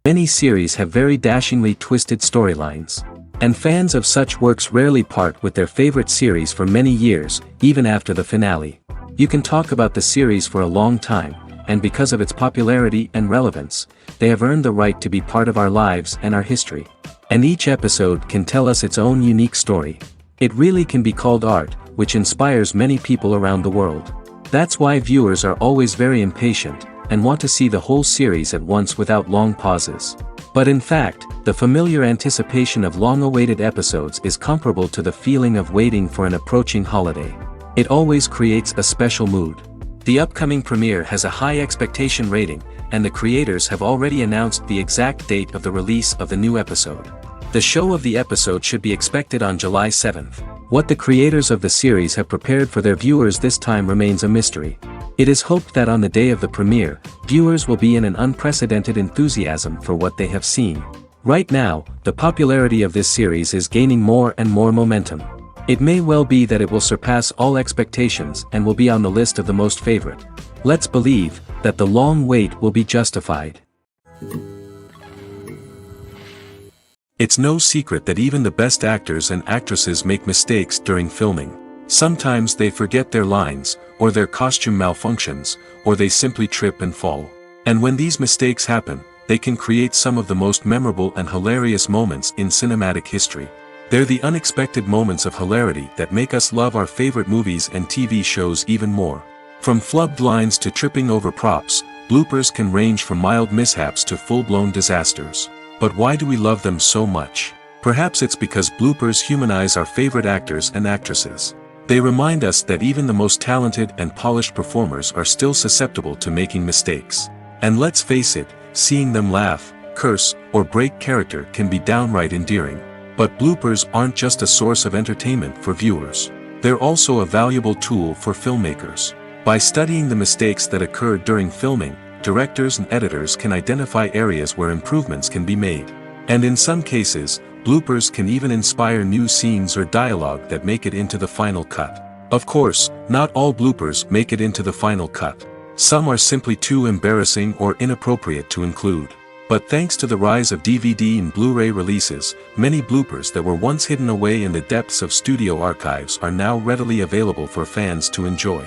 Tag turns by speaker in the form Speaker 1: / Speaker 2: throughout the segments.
Speaker 1: Many series have very dashingly twisted storylines. And fans of such works rarely part with their favorite series for many years, even after the finale. You can talk about the series for a long time, and because of its popularity and relevance, they have earned the right to be part of our lives and our history. And each episode can tell us its own unique story. It really can be called art, which inspires many people around the world. That's why viewers are always very impatient, and want to see the whole series at once without long pauses. But in fact, the familiar anticipation of long-awaited episodes is comparable to the feeling of waiting for an approaching holiday. It always creates a special mood. The upcoming premiere has a high expectation rating, and the creators have already announced the exact date of the release of the new episode. The show of the episode should be expected on July 7th. What the creators of the series have prepared for their viewers this time remains a mystery. It is hoped that on the day of the premiere, viewers will be in an unprecedented enthusiasm for what they have seen. Right now, the popularity of this series is gaining more and more momentum. It may well be that it will surpass all expectations and will be on the list of the most favorite. Let's believe that the long wait will be justified. It's no secret that even the best actors and actresses make mistakes during filming. Sometimes they forget their lines, or their costume malfunctions, or they simply trip and fall. And when these mistakes happen, they can create some of the most memorable and hilarious moments in cinematic history. They're the unexpected moments of hilarity that make us love our favorite movies and TV shows even more. From flubbed lines to tripping over props, bloopers can range from mild mishaps to full-blown disasters. But why do we love them so much? Perhaps it's because bloopers humanize our favorite actors and actresses. They remind us that even the most talented and polished performers are still susceptible to making mistakes. And let's face it, seeing them laugh, curse, or break character can be downright endearing. But bloopers aren't just a source of entertainment for viewers. They're also a valuable tool for filmmakers. By studying the mistakes that occurred during filming, directors and editors can identify areas where improvements can be made. And in some cases, bloopers can even inspire new scenes or dialogue that make it into the final cut. Of course, not all bloopers make it into the final cut. Some are simply too embarrassing or inappropriate to include. But thanks to the rise of DVD and Blu-ray releases, many bloopers that were once hidden away in the depths of studio archives are now readily available for fans to enjoy.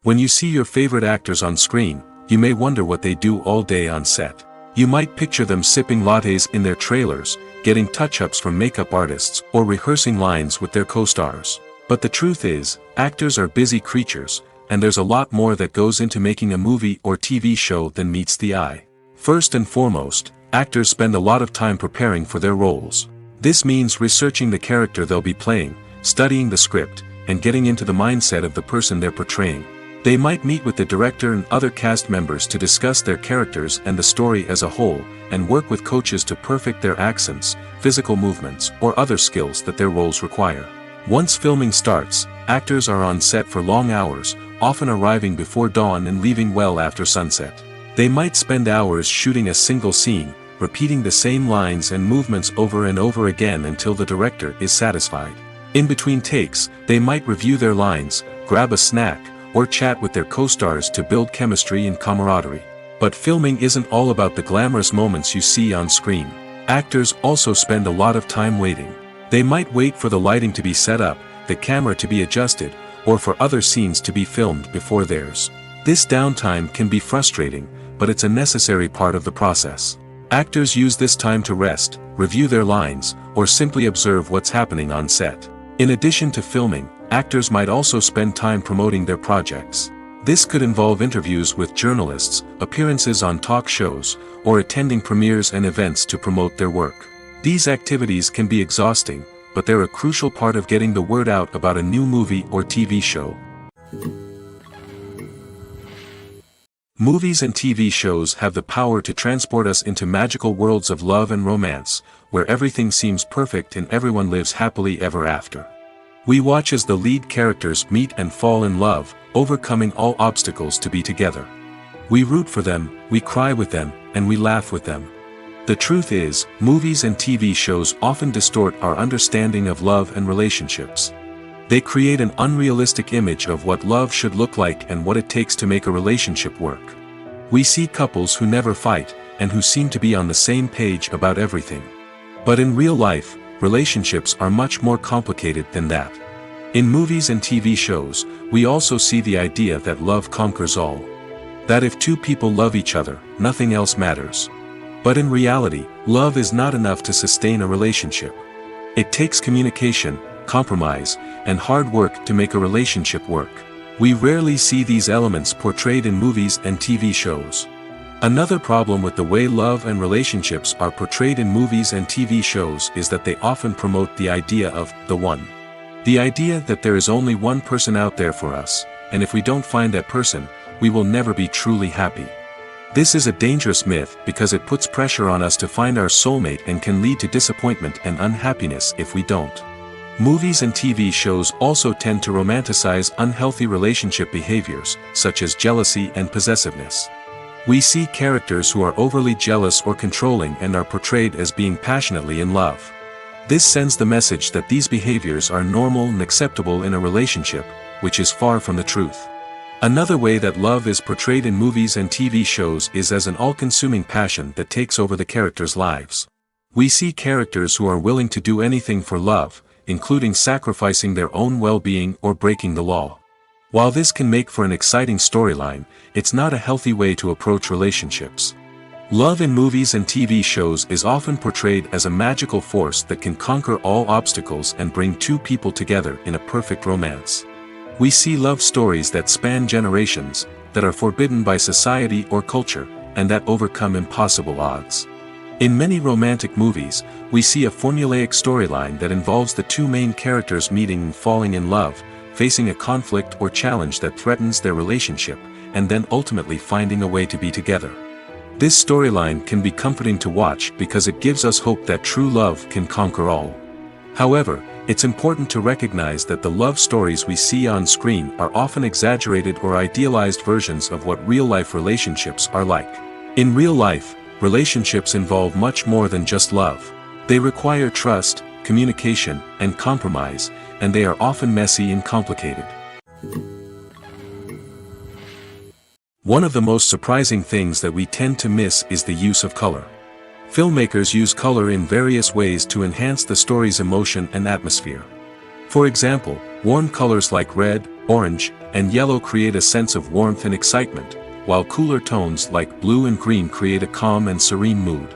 Speaker 1: When you see your favorite actors on screen, you may wonder what they do all day on set. You might picture them sipping lattes in their trailers, getting touch-ups from makeup artists, or rehearsing lines with their co-stars. But the truth is, actors are busy creatures, and there's a lot more that goes into making a movie or TV show than meets the eye. First and foremost, actors spend a lot of time preparing for their roles. This means researching the character they'll be playing, studying the script, and getting into the mindset of the person they're portraying. They might meet with the director and other cast members to discuss their characters and the story as a whole, and work with coaches to perfect their accents, physical movements, or other skills that their roles require. Once filming starts, actors are on set for long hours, often arriving before dawn and leaving well after sunset. They might spend hours shooting a single scene, repeating the same lines and movements over and over again until the director is satisfied. In between takes, they might review their lines, grab a snack, or chat with their co-stars to build chemistry and camaraderie. But filming isn't all about the glamorous moments you see on screen. Actors also spend a lot of time waiting. They might wait for the lighting to be set up, the camera to be adjusted, or for other scenes to be filmed before theirs. This downtime can be frustrating, but it's a necessary part of the process. Actors use this time to rest, review their lines, or simply observe what's happening on set. In addition to filming, actors might also spend time promoting their projects. This could involve interviews with journalists, appearances on talk shows, or attending premieres and events to promote their work. These activities can be exhausting, but they're a crucial part of getting the word out about a new movie or TV show. Movies and TV shows have the power to transport us into magical worlds of love and romance, where everything seems perfect and everyone lives happily ever after. We watch as the lead characters meet and fall in love, overcoming all obstacles to be together. We root for them, we cry with them, and we laugh with them. The truth is, movies and TV shows often distort our understanding of love and relationships. They create an unrealistic image of what love should look like and what it takes to make a relationship work. We see couples who never fight, and who seem to be on the same page about everything. But in real life, relationships are much more complicated than that. In movies and TV shows, we also see the idea that love conquers all. That if two people love each other, nothing else matters. But in reality, love is not enough to sustain a relationship. It takes communication, compromise, and hard work to make a relationship work. We rarely see these elements portrayed in movies and TV shows. Another problem with the way love and relationships are portrayed in movies and TV shows is that they often promote the idea of the one. The idea that there is only one person out there for us, and if we don't find that person, we will never be truly happy. This is a dangerous myth because it puts pressure on us to find our soulmate and can lead to disappointment and unhappiness if we don't. Movies and TV shows also tend to romanticize unhealthy relationship behaviors, such as jealousy and possessiveness. We see characters who are overly jealous or controlling and are portrayed as being passionately in love. This sends the message that these behaviors are normal and acceptable in a relationship, which is far from the truth. Another way that love is portrayed in movies and TV shows is as an all-consuming passion that takes over the characters' lives. We see characters who are willing to do anything for love, including sacrificing their own well-being or breaking the law. While this can make for an exciting storyline, it's not a healthy way to approach relationships. Love in movies and TV shows is often portrayed as a magical force that can conquer all obstacles and bring two people together in a perfect romance. We see love stories that span generations, that are forbidden by society or culture, and that overcome impossible odds. In many romantic movies, we see a formulaic storyline that involves the two main characters meeting and falling in love, facing a conflict or challenge that threatens their relationship, and then ultimately finding a way to be together. This storyline can be comforting to watch because it gives us hope that true love can conquer all. However, it's important to recognize that the love stories we see on screen are often exaggerated or idealized versions of what real-life relationships are like. In real life, relationships involve much more than just love. They require trust, communication, and compromise, and they are often messy and complicated. One of the most surprising things that we tend to miss is the use of color. Filmmakers use color in various ways to enhance the story's emotion and atmosphere. For example, warm colors like red, orange, and yellow create a sense of warmth and excitement, while cooler tones like blue and green create a calm and serene mood.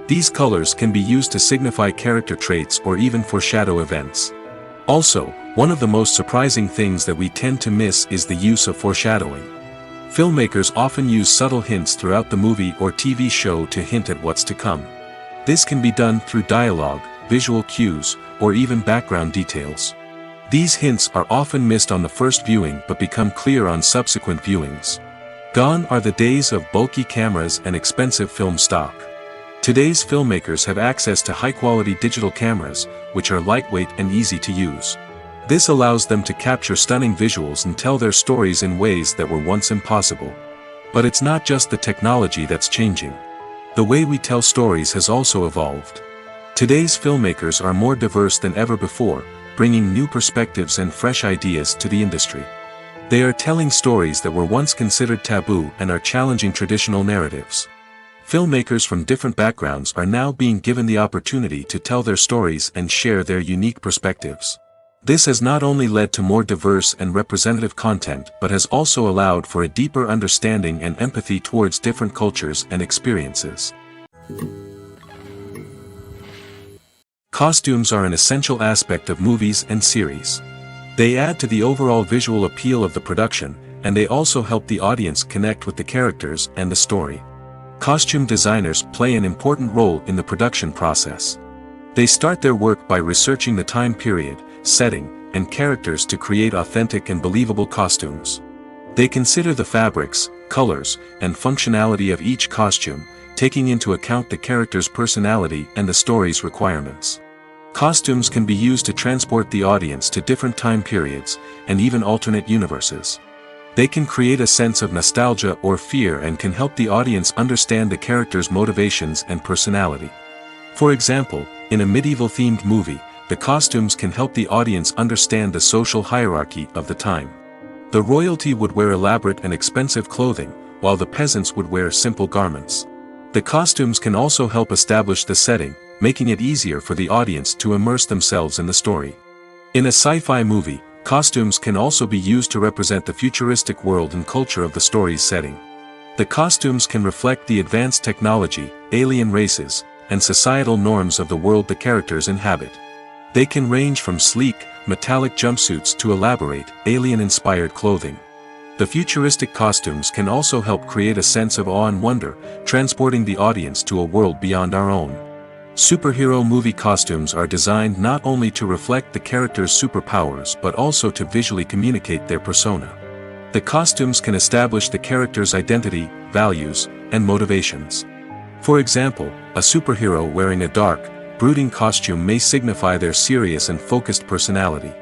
Speaker 1: These colors can be used to signify character traits or even foreshadow events. Also, one of the most surprising things that we tend to miss is the use of foreshadowing. Filmmakers often use subtle hints throughout the movie or TV show to hint at what's to come. This can be done through dialogue, visual cues, or even background details. These hints are often missed on the first viewing but become clear on subsequent viewings. Gone are the days of bulky cameras and expensive film stock. Today's filmmakers have access to high-quality digital cameras, which are lightweight and easy to use. This allows them to capture stunning visuals and tell their stories in ways that were once impossible. But it's not just the technology that's changing. The way we tell stories has also evolved. Today's filmmakers are more diverse than ever before, bringing new perspectives and fresh ideas to the industry. They are telling stories that were once considered taboo and are challenging traditional narratives. Filmmakers from different backgrounds are now being given the opportunity to tell their stories and share their unique perspectives. This has not only led to more diverse and representative content but has also allowed for a deeper understanding and empathy towards different cultures and experiences. Costumes are an essential aspect of movies and series. They add to the overall visual appeal of the production, and they also help the audience connect with the characters and the story. Costume designers play an important role in the production process. They start their work by researching the time period, setting, and characters to create authentic and believable costumes. They consider the fabrics, colors, and functionality of each costume, taking into account the character's personality and the story's requirements. Costumes can be used to transport the audience to different time periods, and even alternate universes. They can create a sense of nostalgia or fear and can help the audience understand the character's motivations and personality. For example, in a medieval-themed movie, the costumes can help the audience understand the social hierarchy of the time. The royalty would wear elaborate and expensive clothing, while the peasants would wear simple garments. The costumes can also help establish the setting, making it easier for the audience to immerse themselves in the story. In a sci-fi movie, costumes can also be used to represent the futuristic world and culture of the story's setting. The costumes can reflect the advanced technology, alien races, and societal norms of the world the characters inhabit. They can range from sleek, metallic jumpsuits to elaborate, alien-inspired clothing. The futuristic costumes can also help create a sense of awe and wonder, transporting the audience to a world beyond our own. Superhero movie costumes are designed not only to reflect the character's superpowers but also to visually communicate their persona. The costumes can establish the character's identity, values, and motivations. For example, a superhero wearing a dark, brooding costume may signify their serious and focused personality.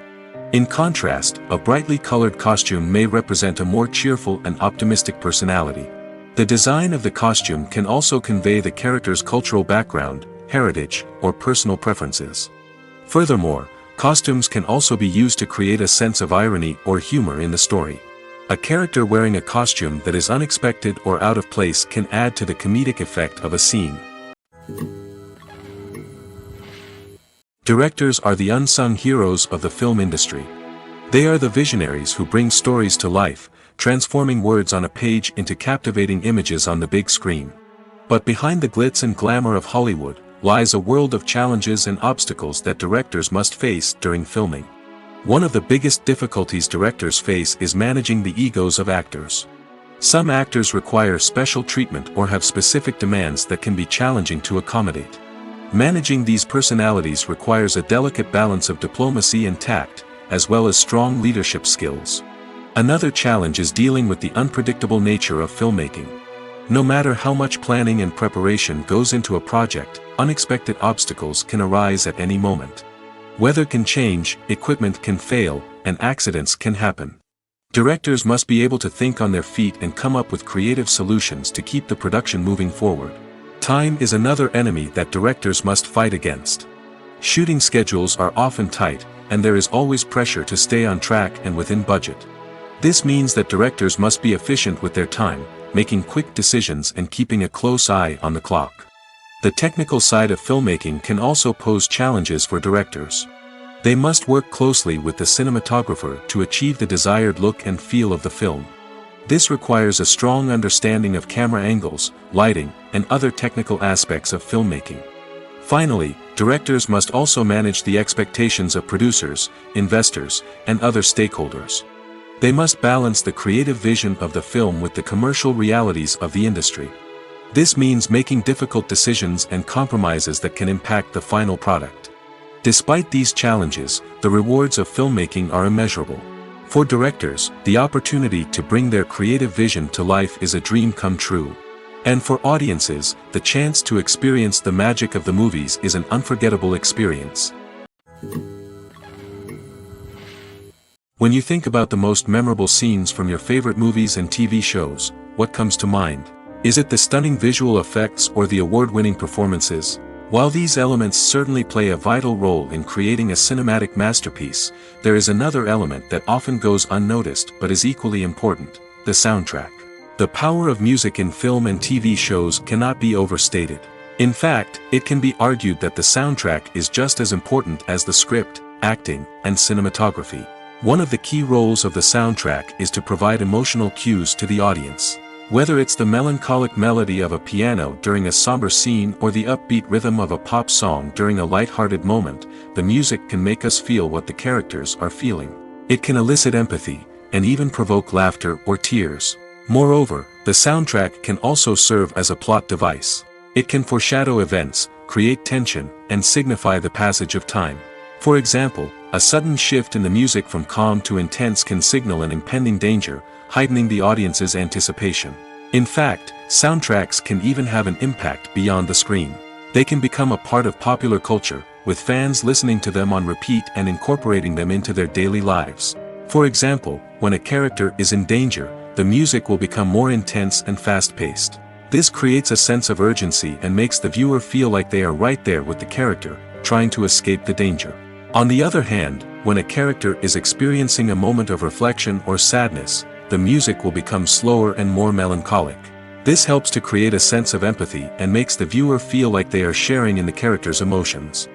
Speaker 1: In contrast, a brightly colored costume may represent a more cheerful and optimistic personality. The design of the costume can also convey the character's cultural background, heritage, or personal preferences. Furthermore, costumes can also be used to create a sense of irony or humor in the story. A character wearing a costume that is unexpected or out of place can add to the comedic effect of a scene. Directors are the unsung heroes of the film industry. They are the visionaries who bring stories to life, transforming words on a page into captivating images on the big screen. But behind the glitz and glamour of Hollywood lies a world of challenges and obstacles that directors must face during filming. One of the biggest difficulties directors face is managing the egos of actors. Some actors require special treatment or have specific demands that can be challenging to accommodate. Managing these personalities requires a delicate balance of diplomacy and tact, as well as strong leadership skills. Another challenge is dealing with the unpredictable nature of filmmaking. No matter how much planning and preparation goes into a project, unexpected obstacles can arise at any moment. Weather can change, equipment can fail, and accidents can happen. Directors must be able to think on their feet and come up with creative solutions to keep the production moving forward. Time is another enemy that directors must fight against. Shooting schedules are often tight, and there is always pressure to stay on track and within budget. This means that directors must be efficient with their time, making quick decisions and keeping a close eye on the clock. The technical side of filmmaking can also pose challenges for directors. They must work closely with the cinematographer to achieve the desired look and feel of the film. This requires a strong understanding of camera angles, lighting, and other technical aspects of filmmaking. Finally, directors must also manage the expectations of producers, investors, and other stakeholders. They must balance the creative vision of the film with the commercial realities of the industry. This means making difficult decisions and compromises that can impact the final product. Despite these challenges, the rewards of filmmaking are immeasurable. For directors, the opportunity to bring their creative vision to life is a dream come true. And for audiences, the chance to experience the magic of the movies is an unforgettable experience. When you think about the most memorable scenes from your favorite movies and TV shows, what comes to mind? Is it the stunning visual effects or the award-winning performances? While these elements certainly play a vital role in creating a cinematic masterpiece, there is another element that often goes unnoticed but is equally important: the soundtrack. The power of music in film and TV shows cannot be overstated. In fact, it can be argued that the soundtrack is just as important as the script, acting, and cinematography. One of the key roles of the soundtrack is to provide emotional cues to the audience. Whether it's the melancholic melody of a piano during a somber scene or the upbeat rhythm of a pop song during a light-hearted moment, the music can make us feel what the characters are feeling. It can elicit empathy, and even provoke laughter or tears. Moreover, the soundtrack can also serve as a plot device. It can foreshadow events, create tension, and signify the passage of time. For example, a sudden shift in the music from calm to intense can signal an impending danger, heightening the audience's anticipation. In fact, soundtracks can even have an impact beyond the screen. They can become a part of popular culture, with fans listening to them on repeat and incorporating them into their daily lives. For example, when a character is in danger, the music will become more intense and fast-paced. This creates a sense of urgency and makes the viewer feel like they are right there with the character, trying to escape the danger. On the other hand, when a character is experiencing a moment of reflection or sadness, the music will become slower and more melancholic. This helps to create a sense of empathy and makes the viewer feel like they are sharing in the character's emotions.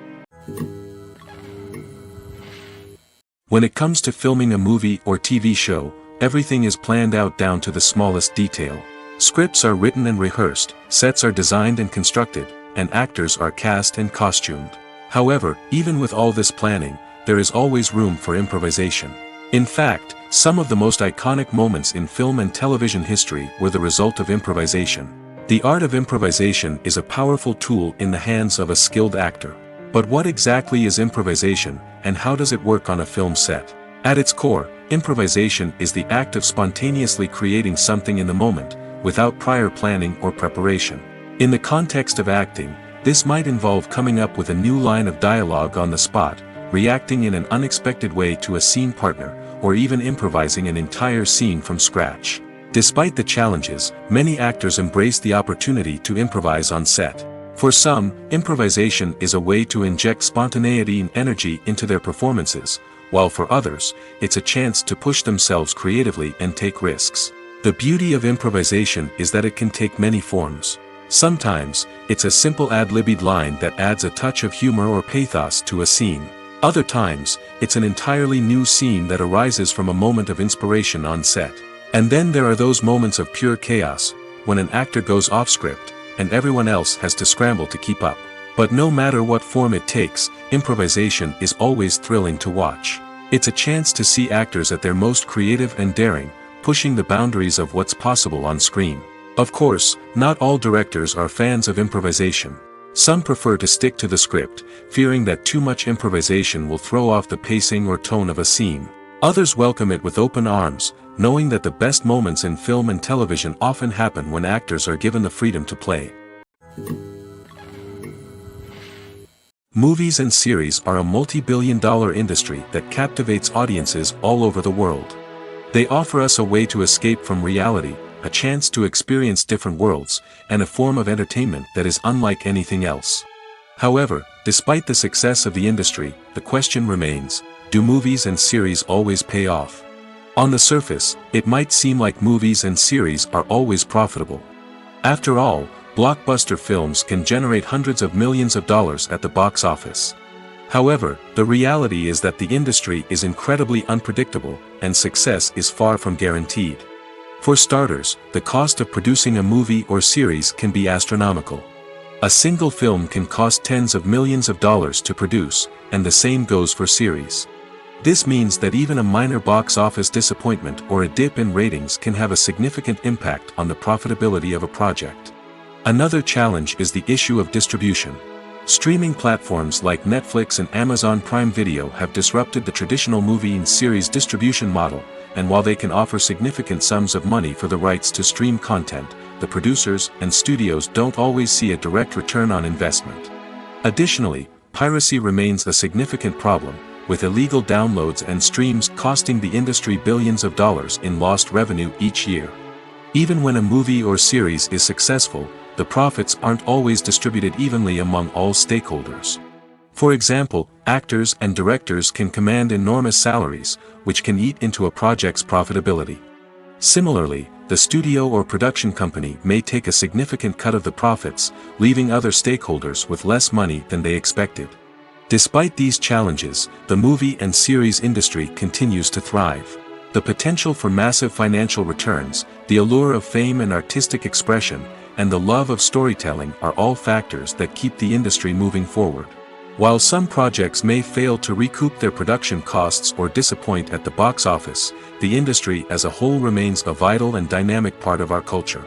Speaker 1: When it comes to filming a movie or TV show, everything is planned out down to the smallest detail. Scripts are written and rehearsed, sets are designed and constructed, and actors are cast and costumed. However, even with all this planning, there is always room for improvisation. In fact, some of the most iconic moments in film and television history were the result of improvisation. The art of improvisation is a powerful tool in the hands of a skilled actor. But what exactly is improvisation, and how does it work on a film set? At its core, improvisation is the act of spontaneously creating something in the moment, without prior planning or preparation. In the context of acting, this might involve coming up with a new line of dialogue on the spot, reacting in an unexpected way to a scene partner, or even improvising an entire scene from scratch. Despite the challenges, many actors embrace the opportunity to improvise on set. For some, improvisation is a way to inject spontaneity and energy into their performances, while for others, it's a chance to push themselves creatively and take risks. The beauty of improvisation is that it can take many forms. Sometimes, it's a simple ad-libbed line that adds a touch of humor or pathos to a scene. Other times, it's an entirely new scene that arises from a moment of inspiration on set. And then there are those moments of pure chaos, when an actor goes off script, and everyone else has to scramble to keep up. But no matter what form it takes, improvisation is always thrilling to watch. It's a chance to see actors at their most creative and daring, pushing the boundaries of what's possible on screen. Of course, not all directors are fans of improvisation. Some prefer to stick to the script, fearing that too much improvisation will throw off the pacing or tone of a scene. Others welcome it with open arms, knowing that the best moments in film and television often happen when actors are given the freedom to play. Movies and series are a multi-billion-dollar industry that captivates audiences all over the world. They offer us a way to escape from reality, a chance to experience different worlds, and a form of entertainment that is unlike anything else. However, despite the success of the industry, the question remains, do movies and series always pay off? On the surface, it might seem like movies and series are always profitable. After all, blockbuster films can generate hundreds of millions of dollars at the box office. However, the reality is that the industry is incredibly unpredictable, and success is far from guaranteed. For starters, the cost of producing a movie or series can be astronomical. A single film can cost tens of millions of dollars to produce, and the same goes for series. This means that even a minor box office disappointment or a dip in ratings can have a significant impact on the profitability of a project. Another challenge is the issue of distribution. Streaming platforms like Netflix and Amazon Prime Video have disrupted the traditional movie and series distribution model, and while they can offer significant sums of money for the rights to stream content, the producers and studios don't always see a direct return on investment. Additionally, piracy remains a significant problem, with illegal downloads and streams costing the industry billions of dollars in lost revenue each year. Even when a movie or series is successful, the profits aren't always distributed evenly among all stakeholders. For example, actors and directors can command enormous salaries, which can eat into a project's profitability. Similarly, the studio or production company may take a significant cut of the profits, leaving other stakeholders with less money than they expected. Despite these challenges, the movie and series industry continues to thrive. The potential for massive financial returns, the allure of fame and artistic expression, and the love of storytelling are all factors that keep the industry moving forward. While some projects may fail to recoup their production costs or disappoint at the box office, the industry as a whole remains a vital and dynamic part of our culture.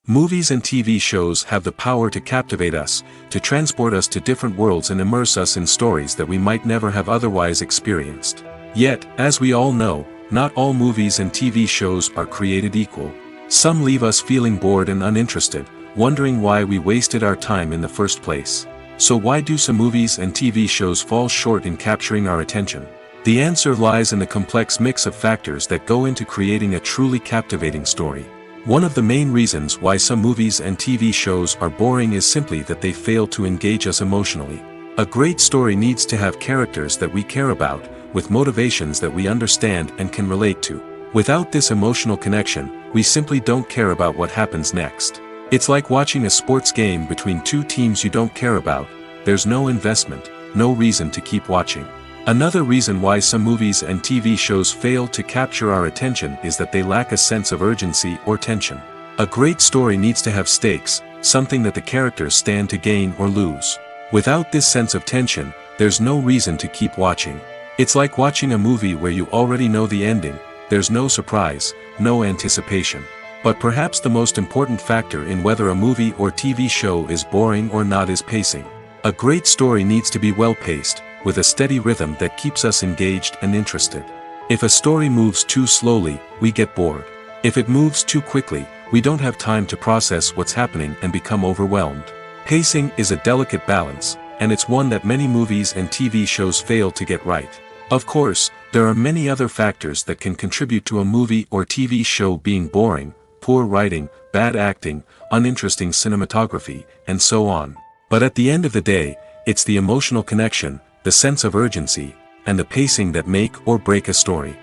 Speaker 1: Movies and TV shows have the power to captivate us, to transport us to different worlds and immerse us in stories that we might never have otherwise experienced. Yet, as we all know, not all movies and TV shows are created equal. Some leave us feeling bored and uninterested, wondering why we wasted our time in the first place. So why do some movies and TV shows fall short in capturing our attention? The answer lies in the complex mix of factors that go into creating a truly captivating story. One of the main reasons why some movies and TV shows are boring is simply that they fail to engage us emotionally. A great story needs to have characters that we care about, with motivations that we understand and can relate to. Without this emotional connection, we simply don't care about what happens next. It's like watching a sports game between two teams you don't care about. There's no investment, no reason to keep watching. Another reason why some movies and TV shows fail to capture our attention is that they lack a sense of urgency or tension. A great story needs to have stakes, something that the characters stand to gain or lose. Without this sense of tension, there's no reason to keep watching. It's like watching a movie where you already know the ending. There's no surprise, no anticipation. But perhaps the most important factor in whether a movie or TV show is boring or not is pacing. A great story needs to be well-paced, with a steady rhythm that keeps us engaged and interested. If a story moves too slowly, we get bored. If it moves too quickly, we don't have time to process what's happening and become overwhelmed. Pacing is a delicate balance, and it's one that many movies and TV shows fail to get right. Of course, there are many other factors that can contribute to a movie or TV show being boring: poor writing, bad acting, uninteresting cinematography, and so on. But at the end of the day, it's the emotional connection, the sense of urgency, and the pacing that make or break a story.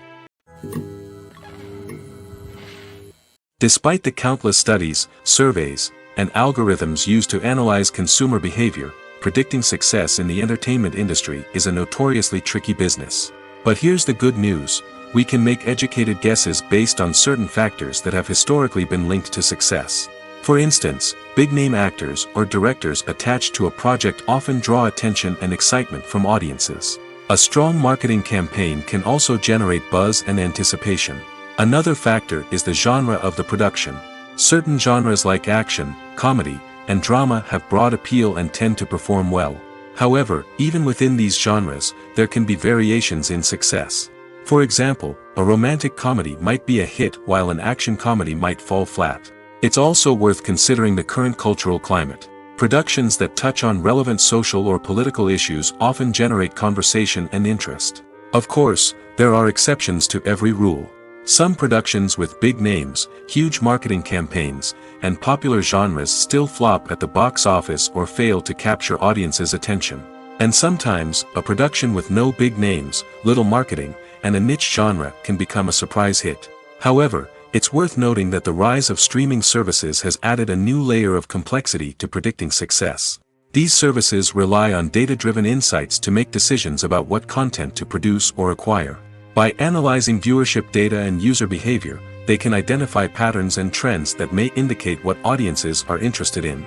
Speaker 1: Despite the countless studies, surveys, and algorithms used to analyze consumer behavior, predicting success in the entertainment industry is a notoriously tricky business. But here's the good news: we can make educated guesses based on certain factors that have historically been linked to success. For instance, big-name actors or directors attached to a project often draw attention and excitement from audiences. A strong marketing campaign can also generate buzz and anticipation. Another factor is the genre of the production. Certain genres like action, comedy, and drama have broad appeal and tend to perform well. However, even within these genres, there can be variations in success. For example, a romantic comedy might be a hit while an action comedy might fall flat. It's also worth considering the current cultural climate. Productions that touch on relevant social or political issues often generate conversation and interest. Of course, there are exceptions to every rule. Some productions with big names, huge marketing campaigns, and popular genres still flop at the box office or fail to capture audiences' attention. And sometimes, a production with no big names, little marketing, and a niche genre can become a surprise hit. However, it's worth noting that the rise of streaming services has added a new layer of complexity to predicting success. These services rely on data-driven insights to make decisions about what content to produce or acquire. By analyzing viewership data and user behavior, they can identify patterns and trends that may indicate what audiences are interested in.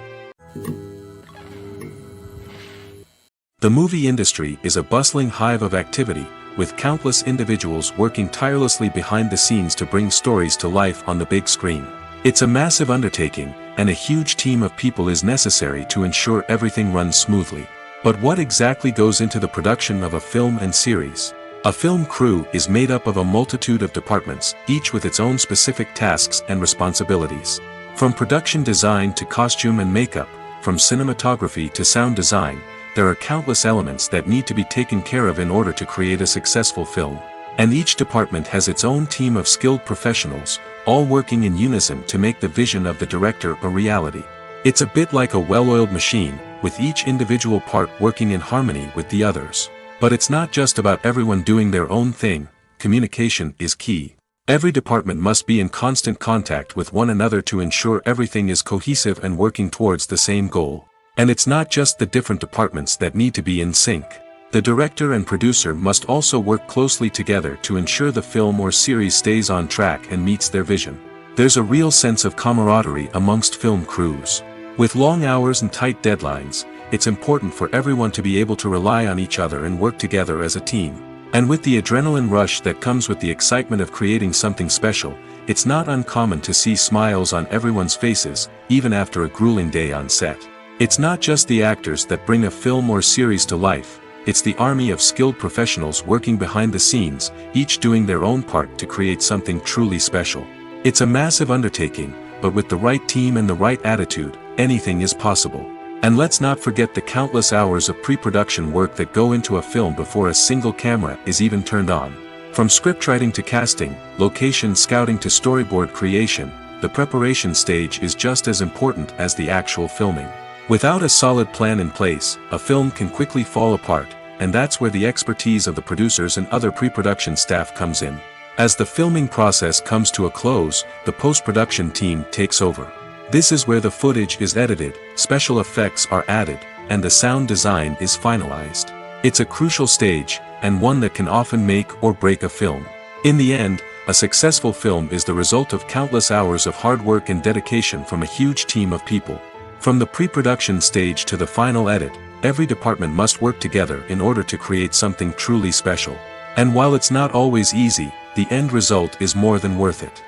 Speaker 1: The movie industry is a bustling hive of activity, with countless individuals working tirelessly behind the scenes to bring stories to life on the big screen. It's a massive undertaking, and a huge team of people is necessary to ensure everything runs smoothly. But what exactly goes into the production of a film and series? A film crew is made up of a multitude of departments, each with its own specific tasks and responsibilities. From production design to costume and makeup, from cinematography to sound design, there are countless elements that need to be taken care of in order to create a successful film. And each department has its own team of skilled professionals, all working in unison to make the vision of the director a reality. It's a bit like a well-oiled machine, with each individual part working in harmony with the others. But it's not just about everyone doing their own thing. Communication is key. Every department must be in constant contact with one another to ensure everything is cohesive and working towards the same goal. And it's not just the different departments that need to be in sync. The director and producer must also work closely together to ensure the film or series stays on track and meets their vision. There's a real sense of camaraderie amongst film crews. With long hours and tight deadlines, it's important for everyone to be able to rely on each other and work together as a team. And with the adrenaline rush that comes with the excitement of creating something special, it's not uncommon to see smiles on everyone's faces, even after a grueling day on set. It's not just the actors that bring a film or series to life, it's the army of skilled professionals working behind the scenes, each doing their own part to create something truly special. It's a massive undertaking, but with the right team and the right attitude, anything is possible. And let's not forget the countless hours of pre-production work that go into a film before a single camera is even turned on. From scriptwriting to casting, location scouting to storyboard creation, the preparation stage is just as important as the actual filming. Without a solid plan in place, a film can quickly fall apart, and that's where the expertise of the producers and other pre-production staff comes in. As the filming process comes to a close, the post-production team takes over. This is where the footage is edited, special effects are added, and the sound design is finalized. It's a crucial stage, and one that can often make or break a film. In the end, a successful film is the result of countless hours of hard work and dedication from a huge team of people. From the pre-production stage to the final edit, every department must work together in order to create something truly special. And while it's not always easy, the end result is more than worth it.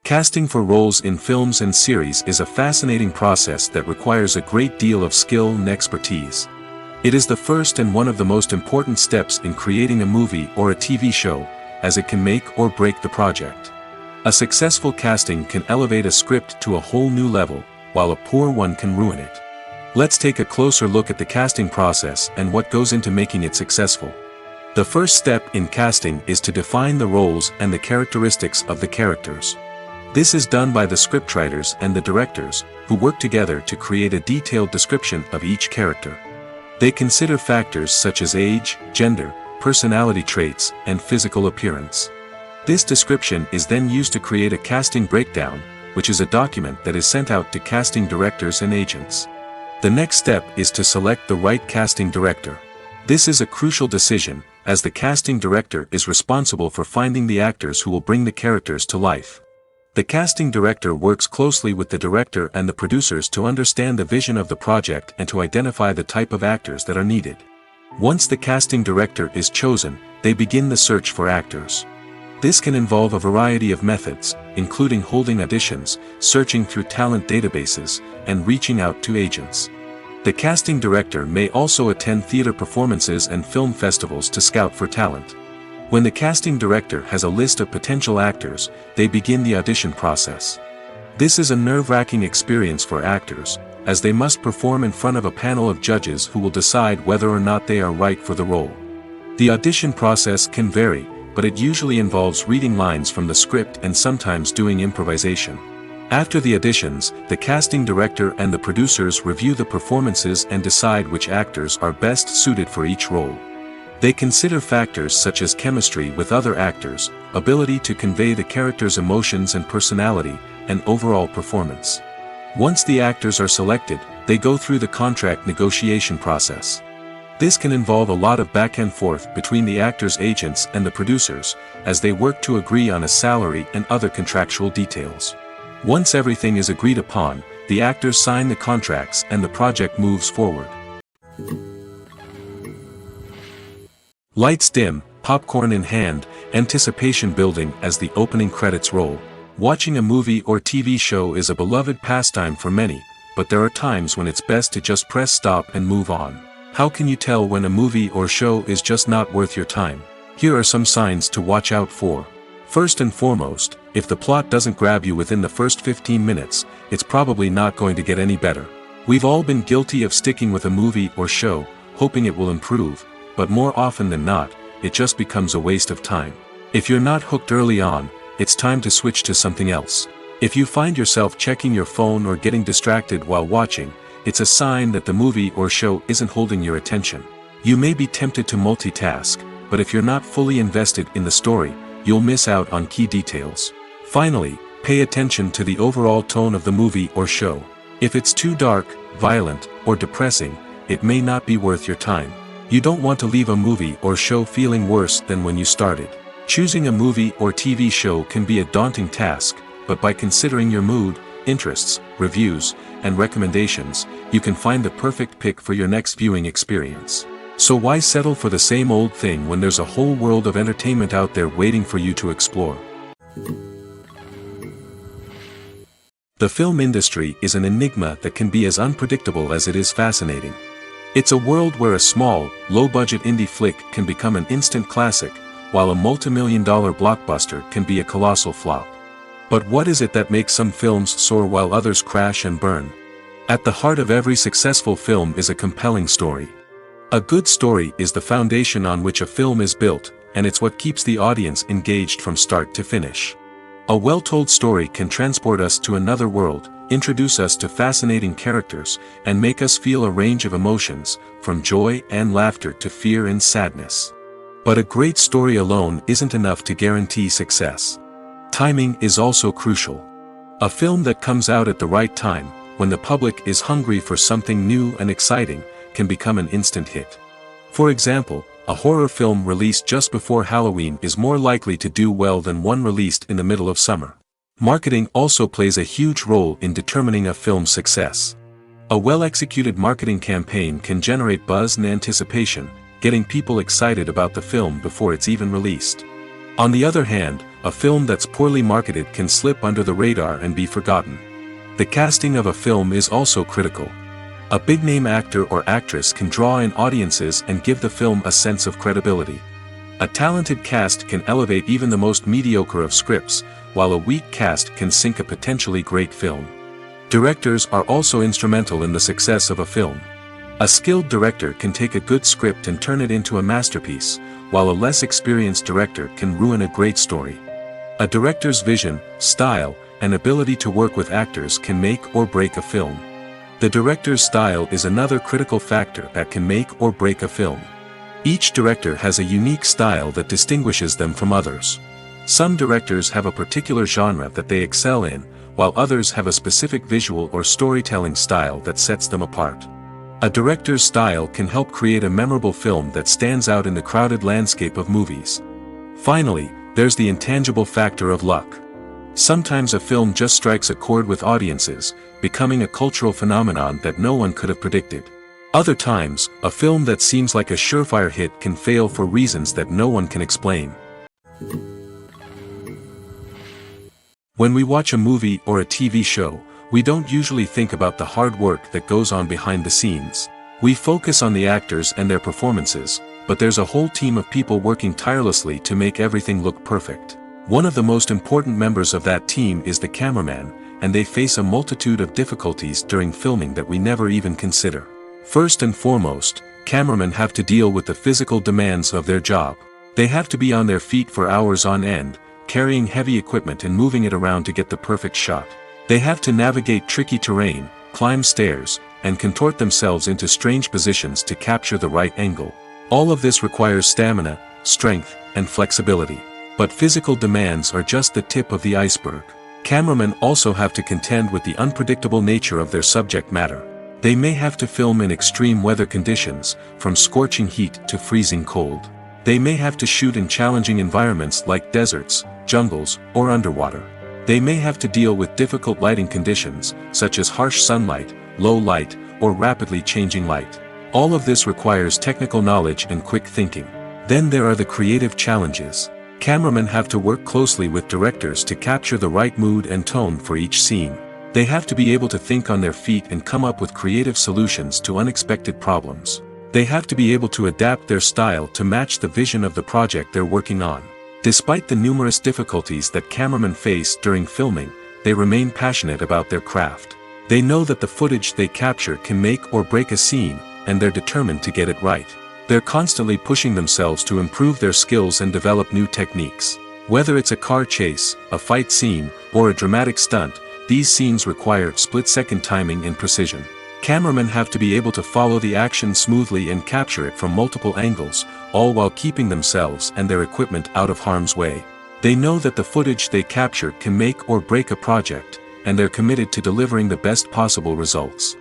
Speaker 1: Casting for roles in films and series is a fascinating process that requires a great deal of skill and expertise. It is the first and one of the most important steps in creating a movie or a TV show, as it can make or break the project. A successful casting can elevate a script to a whole new level, while a poor one can ruin it. Let's take a closer look at the casting process and what goes into making it successful. The first step in casting is to define the roles and the characteristics of the characters. This is done by the scriptwriters and the directors, who work together to create a detailed description of each character. They consider factors such as age, gender, personality traits, and physical appearance. This description is then used to create a casting breakdown, which is a document that is sent out to casting directors and agents. The next step is to select the right casting director. This is a crucial decision, as the casting director is responsible for finding the actors who will bring the characters to life. The casting director works closely with the director and the producers to understand the vision of the project and to identify the type of actors that are needed. Once the casting director is chosen, they begin the search for actors. This can involve a variety of methods, including holding auditions, searching through talent databases, and reaching out to agents. The casting director may also attend theater performances and film festivals to scout for talent. When the casting director has a list of potential actors, they begin the audition process. This is a nerve-wracking experience for actors, as they must perform in front of a panel of judges who will decide whether or not they are right for the role. The audition process can vary, but it usually involves reading lines from the script and sometimes doing improvisation. After the auditions, the casting director and the producers review the performances and decide which actors are best suited for each role. They consider factors such as chemistry with other actors, ability to convey the character's emotions and personality, and overall performance. Once the actors are selected, they go through the contract negotiation process. This can involve a lot of back and forth between the actors' agents and the producers, as they work to agree on a salary and other contractual details. Once everything is agreed upon, the actors sign the contracts and the project moves forward. Lights dim, popcorn in hand, anticipation building as the opening credits roll. Watching a movie or TV show is a beloved pastime for many, but there are times when it's best to just press stop and move on. How can you tell when a movie or show is just not worth your time? Here are some signs to watch out for. First and foremost, if the plot doesn't grab you within the first 15 minutes, it's probably not going to get any better. We've all been guilty of sticking with a movie or show, hoping it will improve, but more often than not, it just becomes a waste of time. If you're not hooked early on, it's time to switch to something else. If you find yourself checking your phone or getting distracted while watching, it's a sign that the movie or show isn't holding your attention. You may be tempted to multitask, but if you're not fully invested in the story, you'll miss out on key details. Finally, pay attention to the overall tone of the movie or show. If it's too dark, violent, or depressing, it may not be worth your time. You don't want to leave a movie or show feeling worse than when you started. Choosing a movie or TV show can be a daunting task, but by considering your mood, interests, reviews, and recommendations, you can find the perfect pick for your next viewing experience. So why settle for the same old thing when there's a whole world of entertainment out there waiting for you to explore? The film industry is an enigma that can be as unpredictable as it is fascinating. It's a world where a small, low-budget indie flick can become an instant classic, while a multi-million-dollar blockbuster can be a colossal flop. But what is it that makes some films soar while others crash and burn? At the heart of every successful film is a compelling story. A good story is the foundation on which a film is built, and it's what keeps the audience engaged from start to finish. A well-told story can transport us to another world, introduce us to fascinating characters, and make us feel a range of emotions, from joy and laughter to fear and sadness. But a great story alone isn't enough to guarantee success. Timing is also crucial. A film that comes out at the right time, when the public is hungry for something new and exciting, can become an instant hit. For example, a horror film released just before Halloween is more likely to do well than one released in the middle of summer. Marketing also plays a huge role in determining a film's success. A well-executed marketing campaign can generate buzz and anticipation, getting people excited about the film before it's even released. On the other hand, a film that's poorly marketed can slip under the radar and be forgotten. The casting of a film is also critical. A big-name actor or actress can draw in audiences and give the film a sense of credibility. A talented cast can elevate even the most mediocre of scripts, while a weak cast can sink a potentially great film. Directors are also instrumental in the success of a film. A skilled director can take a good script and turn it into a masterpiece, while a less experienced director can ruin a great story. A director's vision, style, and ability to work with actors can make or break a film. The director's style is another critical factor that can make or break a film. Each director has a unique style that distinguishes them from others. Some directors have a particular genre that they excel in, while others have a specific visual or storytelling style that sets them apart. A director's style can help create a memorable film that stands out in the crowded landscape of movies. Finally, there's the intangible factor of luck. Sometimes a film just strikes a chord with audiences, becoming a cultural phenomenon that no one could have predicted. Other times, a film that seems like a surefire hit can fail for reasons that no one can explain. When we watch a movie or a TV show, we don't usually think about the hard work that goes on behind the scenes. We focus on the actors and their performances, but there's a whole team of people working tirelessly to make everything look perfect. One of the most important members of that team is the cameraman, and they face a multitude of difficulties during filming that we never even consider. First and foremost, cameramen have to deal with the physical demands of their job. They have to be on their feet for hours on end, carrying heavy equipment and moving it around to get the perfect shot. They have to navigate tricky terrain, climb stairs, and contort themselves into strange positions to capture the right angle. All of this requires stamina, strength, and flexibility. But physical demands are just the tip of the iceberg. Cameramen also have to contend with the unpredictable nature of their subject matter. They may have to film in extreme weather conditions, from scorching heat to freezing cold. They may have to shoot in challenging environments like deserts, jungles, or underwater. They may have to deal with difficult lighting conditions, such as harsh sunlight, low light, or rapidly changing light. All of this requires technical knowledge and quick thinking. Then there are the creative challenges. Cameramen have to work closely with directors to capture the right mood and tone for each scene. They have to be able to think on their feet and come up with creative solutions to unexpected problems. They have to be able to adapt their style to match the vision of the project they're working on. Despite the numerous difficulties that cameramen face during filming, they remain passionate about their craft. They know that the footage they capture can make or break a scene, and they're determined to get it right. They're constantly pushing themselves to improve their skills and develop new techniques. Whether it's a car chase, a fight scene, or a dramatic stunt, these scenes require split-second timing and precision. Cameramen have to be able to follow the action smoothly and capture it from multiple angles, all while keeping themselves and their equipment out of harm's way. They know that the footage they capture can make or break a project, and they're committed to delivering the best possible results.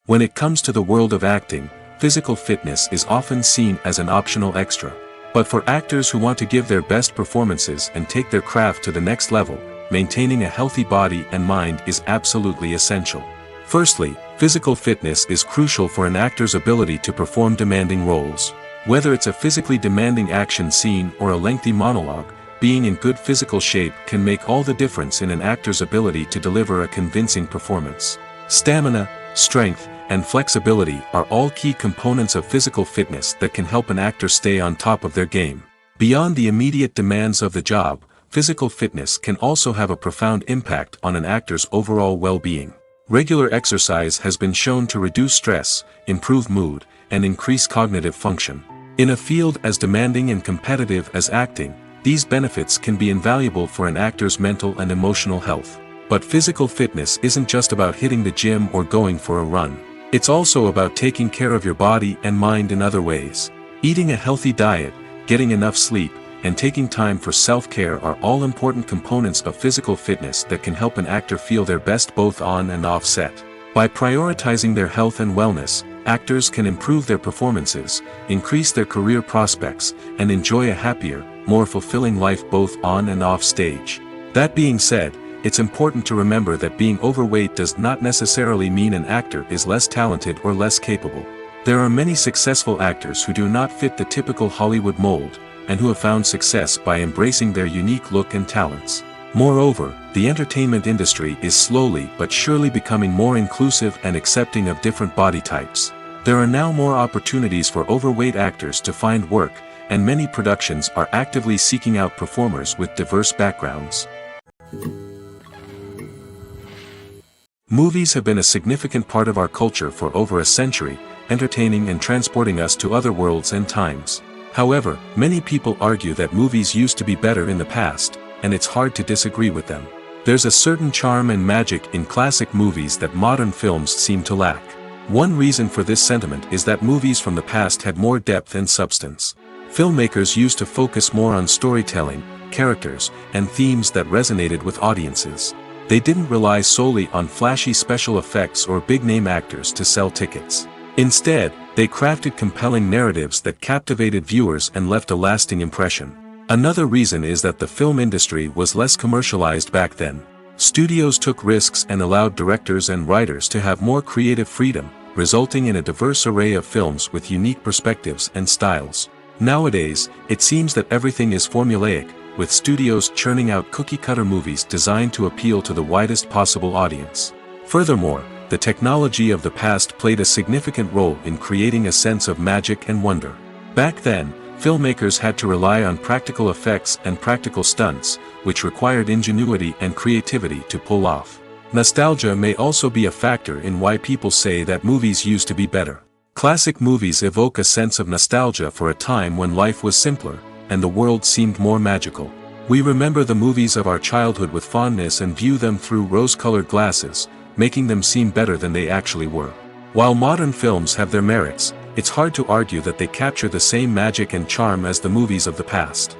Speaker 1: When it comes to the world of acting, physical fitness is often seen as an optional extra. But for actors who want to give their best performances and take their craft to the next level, maintaining a healthy body and mind is absolutely essential. Firstly, physical fitness is crucial for an actor's ability to perform demanding roles. Whether it's a physically demanding action scene or a lengthy monologue, being in good physical shape can make all the difference in an actor's ability to deliver a convincing performance. Stamina, strength, and flexibility are all key components of physical fitness that can help an actor stay on top of their game. Beyond the immediate demands of the job, physical fitness can also have a profound impact on an actor's overall well-being. Regular exercise has been shown to reduce stress, improve mood, and increase cognitive function. In a field as demanding and competitive as acting, these benefits can be invaluable for an actor's mental and emotional health. But physical fitness isn't just about hitting the gym or going for a run. It's also about taking care of your body and mind in other ways. Eating a healthy diet, getting enough sleep, and taking time for self-care are all important components of physical fitness that can help an actor feel their best both on and off set. By prioritizing their health and wellness, actors can improve their performances, increase their career prospects, and enjoy a happier, more fulfilling life both on and off stage. That being said, it's important to remember that being overweight does not necessarily mean an actor is less talented or less capable. There are many successful actors who do not fit the typical Hollywood mold, and who have found success by embracing their unique look and talents. Moreover, the entertainment industry is slowly but surely becoming more inclusive and accepting of different body types. There are now more opportunities for overweight actors to find work, and many productions are actively seeking out performers with diverse backgrounds. Movies have been a significant part of our culture for over a century, entertaining and transporting us to other worlds and times. However, many people argue that movies used to be better in the past, and it's hard to disagree with them. There's a certain charm and magic in classic movies that modern films seem to lack. One reason for this sentiment is that movies from the past had more depth and substance. Filmmakers used to focus more on storytelling, characters, and themes that resonated with audiences. They didn't rely solely on flashy special effects or big-name actors to sell tickets. Instead, they crafted compelling narratives that captivated viewers and left a lasting impression. Another reason is that the film industry was less commercialized back then. Studios took risks and allowed directors and writers to have more creative freedom, resulting in a diverse array of films with unique perspectives and styles. Nowadays, it seems that everything is formulaic, with studios churning out cookie-cutter movies designed to appeal to the widest possible audience. Furthermore, the technology of the past played a significant role in creating a sense of magic and wonder. Back then, filmmakers had to rely on practical effects and practical stunts, which required ingenuity and creativity to pull off. Nostalgia may also be a factor in why people say that movies used to be better. Classic movies evoke a sense of nostalgia for a time when life was simpler, and the world seemed more magical. We remember the movies of our childhood with fondness and view them through rose-colored glasses, making them seem better than they actually were. While modern films have their merits, it's hard to argue that they capture the same magic and charm as the movies of the past.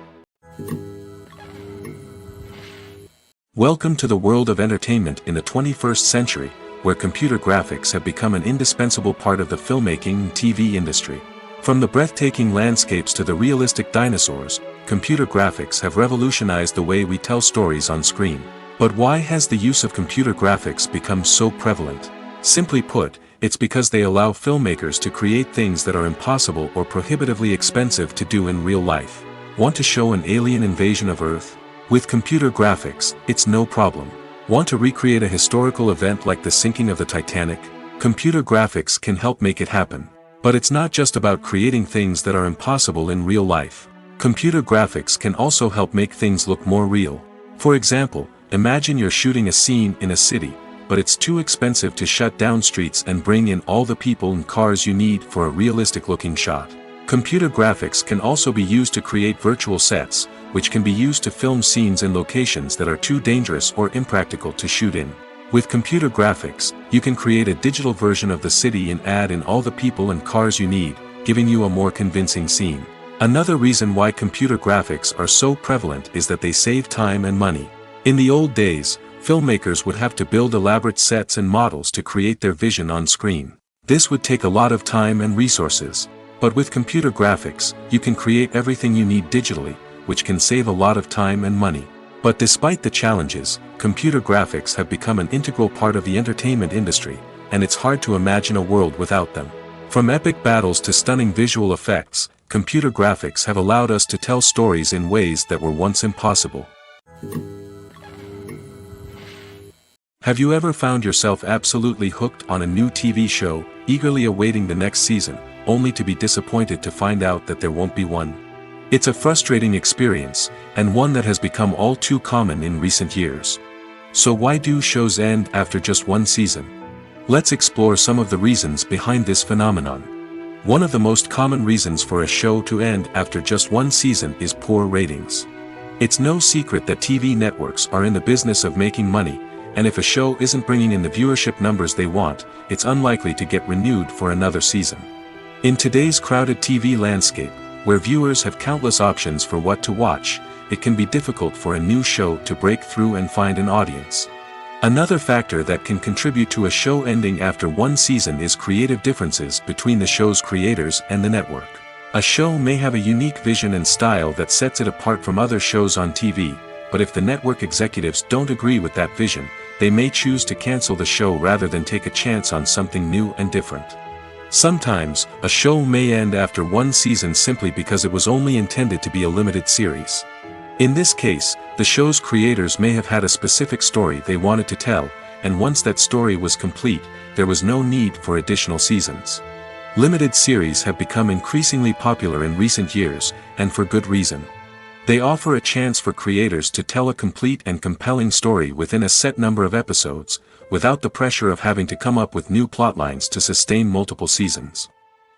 Speaker 1: Welcome to the world of entertainment in the 21st century, where computer graphics have become an indispensable part of the filmmaking and TV industry. From the breathtaking landscapes to the realistic dinosaurs, computer graphics have revolutionized the way we tell stories on screen. But why has the use of computer graphics become so prevalent? Simply put, it's because they allow filmmakers to create things that are impossible or prohibitively expensive to do in real life. Want to show an alien invasion of Earth? With computer graphics, it's no problem. Want to recreate a historical event like the sinking of the Titanic? Computer graphics can help make it happen. But it's not just about creating things that are impossible in real life. Computer graphics can also help make things look more real. For example, imagine you're shooting a scene in a city, but it's too expensive to shut down streets and bring in all the people and cars you need for a realistic-looking shot. Computer graphics can also be used to create virtual sets, which can be used to film scenes in locations that are too dangerous or impractical to shoot in. With computer graphics, you can create a digital version of the city and add in all the people and cars you need, giving you a more convincing scene. Another reason why computer graphics are so prevalent is that they save time and money. In the old days, filmmakers would have to build elaborate sets and models to create their vision on screen. This would take a lot of time and resources. But with computer graphics, you can create everything you need digitally, which can save a lot of time and money. But despite the challenges, computer graphics have become an integral part of the entertainment industry, and it's hard to imagine a world without them. From epic battles to stunning visual effects, computer graphics have allowed us to tell stories in ways that were once impossible. Have you ever found yourself absolutely hooked on a new TV show, eagerly awaiting the next season, only to be disappointed to find out that there won't be one? It's a frustrating experience, and one that has become all too common in recent years. So why do shows end after just one season? Let's explore some of the reasons behind this phenomenon. One of the most common reasons for a show to end after just one season is poor ratings. It's no secret that TV networks are in the business of making money, and if a show isn't bringing in the viewership numbers they want, it's unlikely to get renewed for another season. In today's crowded TV landscape, where viewers have countless options for what to watch, it can be difficult for a new show to break through and find an audience. Another factor that can contribute to a show ending after one season is creative differences between the show's creators and the network. A show may have a unique vision and style that sets it apart from other shows on TV, but if the network executives don't agree with that vision, they may choose to cancel the show rather than take a chance on something new and different. Sometimes, a show may end after one season simply because it was only intended to be a limited series. In this case, the show's creators may have had a specific story they wanted to tell, and once that story was complete, there was no need for additional seasons. Limited series have become increasingly popular in recent years, and for good reason. They offer a chance for creators to tell a complete and compelling story within a set number of episodes, without the pressure of having to come up with new plotlines to sustain multiple seasons.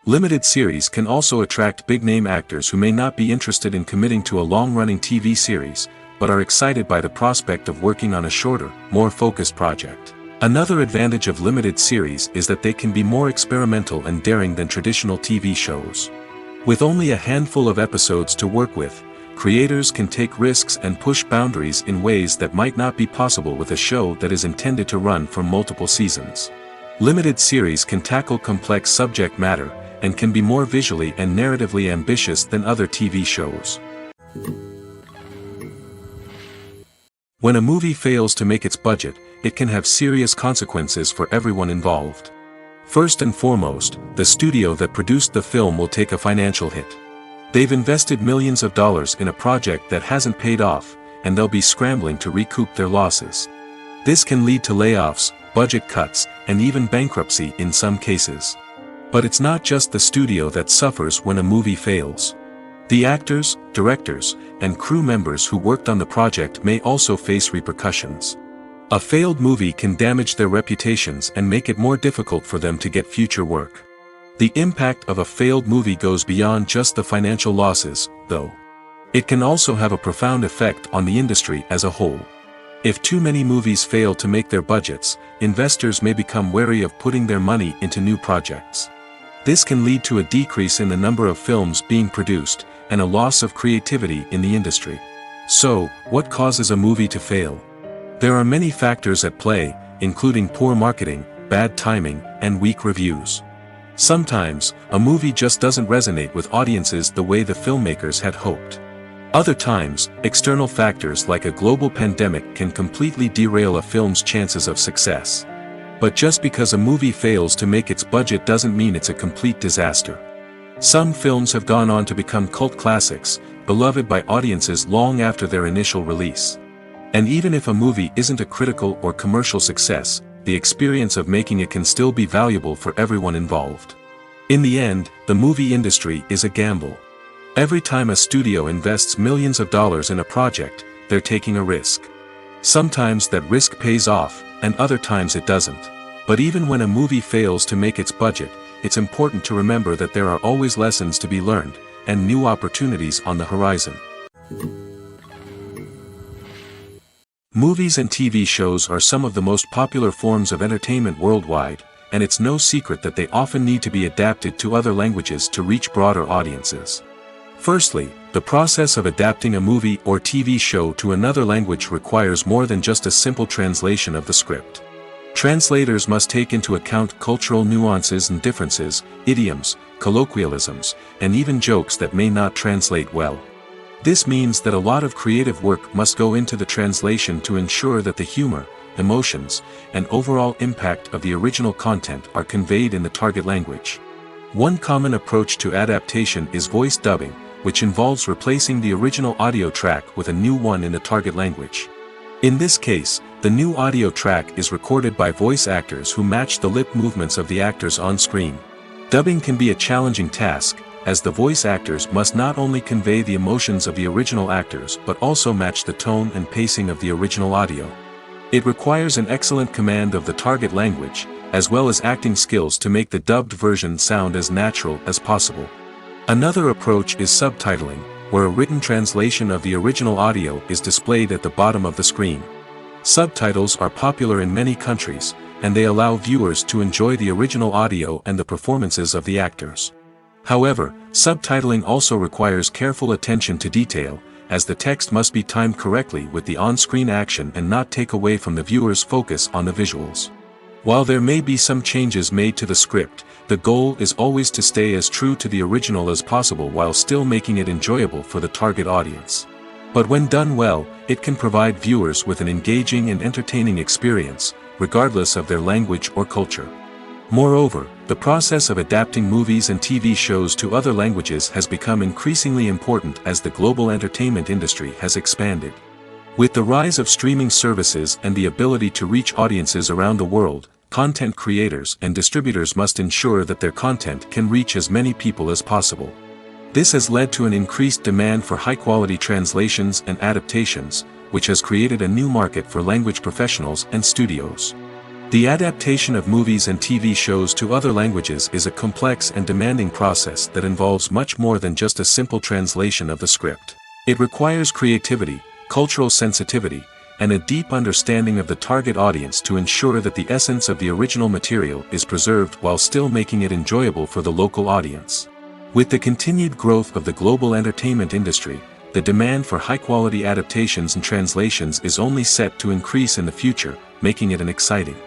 Speaker 1: Limited series can also attract big-name actors who may not be interested in committing to a long-running TV series, but are excited by the prospect of working on a shorter, more focused project. Another advantage of limited series is that they can be more experimental and daring than traditional TV shows. With only a handful of episodes to work with, creators can take risks and push boundaries in ways that might not be possible with a show that is intended to run for multiple seasons. Limited series can tackle complex subject matter, and can be more visually and narratively ambitious than other TV shows. When a movie fails to make its budget, it can have serious consequences for everyone involved. First and foremost, the studio that produced the film will take a financial hit. They've invested millions of dollars in a project that hasn't paid off, and they'll be scrambling to recoup their losses. This can lead to layoffs, budget cuts, and even bankruptcy in some cases. But it's not just the studio that suffers when a movie fails. The actors, directors, and crew members who worked on the project may also face repercussions. A failed movie can damage their reputations and make it more difficult for them to get future work. The impact of a failed movie goes beyond just the financial losses, though. It can also have a profound effect on the industry as a whole. If too many movies fail to make their budgets, investors may become wary of putting their money into new projects. This can lead to a decrease in the number of films being produced, and a loss of creativity in the industry. So, what causes a movie to fail? There are many factors at play, including poor marketing, bad timing, and weak reviews. Sometimes, a movie just doesn't resonate with audiences the way the filmmakers had hoped. Other times, external factors like a global pandemic can completely derail a film's chances of success. But just because a movie fails to make its budget doesn't mean it's a complete disaster. Some films have gone on to become cult classics, beloved by audiences long after their initial release. And even if a movie isn't a critical or commercial success, the experience of making it can still be valuable for everyone involved. In the end, the movie industry is a gamble. Every time a studio invests millions of dollars in a project, they're taking a risk. Sometimes that risk pays off, and other times it doesn't. But even when a movie fails to make its budget, it's important to remember that there are always lessons to be learned, and new opportunities on the horizon. Movies and TV shows are some of the most popular forms of entertainment worldwide, and it's no secret that they often need to be adapted to other languages to reach broader audiences. Firstly, the process of adapting a movie or TV show to another language requires more than just a simple translation of the script. Translators must take into account cultural nuances and differences, idioms, colloquialisms, and even jokes that may not translate well. This means that a lot of creative work must go into the translation to ensure that the humor, emotions, and overall impact of the original content are conveyed in the target language. One common approach to adaptation is voice dubbing, which involves replacing the original audio track with a new one in the target language. In this case, the new audio track is recorded by voice actors who match the lip movements of the actors on screen. Dubbing can be a challenging task, as the voice actors must not only convey the emotions of the original actors but also match the tone and pacing of the original audio. It requires an excellent command of the target language, as well as acting skills to make the dubbed version sound as natural as possible. Another approach is subtitling, where a written translation of the original audio is displayed at the bottom of the screen. Subtitles are popular in many countries, and they allow viewers to enjoy the original audio and the performances of the actors. However, subtitling also requires careful attention to detail, as the text must be timed correctly with the on-screen action and not take away from the viewer's focus on the visuals. While there may be some changes made to the script, the goal is always to stay as true to the original as possible while still making it enjoyable for the target audience. But when done well, it can provide viewers with an engaging and entertaining experience, regardless of their language or culture. Moreover, the process of adapting movies and TV shows to other languages has become increasingly important as the global entertainment industry has expanded. With the rise of streaming services and the ability to reach audiences around the world, content creators and distributors must ensure that their content can reach as many people as possible. This has led to an increased demand for high-quality translations and adaptations, which has created a new market for language professionals and studios. The adaptation of movies and TV shows to other languages is a complex and demanding process that involves much more than just a simple translation of the script. It requires creativity, cultural sensitivity, and a deep understanding of the target audience to ensure that the essence of the original material is preserved while still making it enjoyable for the local audience. With the continued growth of the global entertainment industry, the demand for high-quality adaptations and translations is only set to increase in the future, making it an exciting.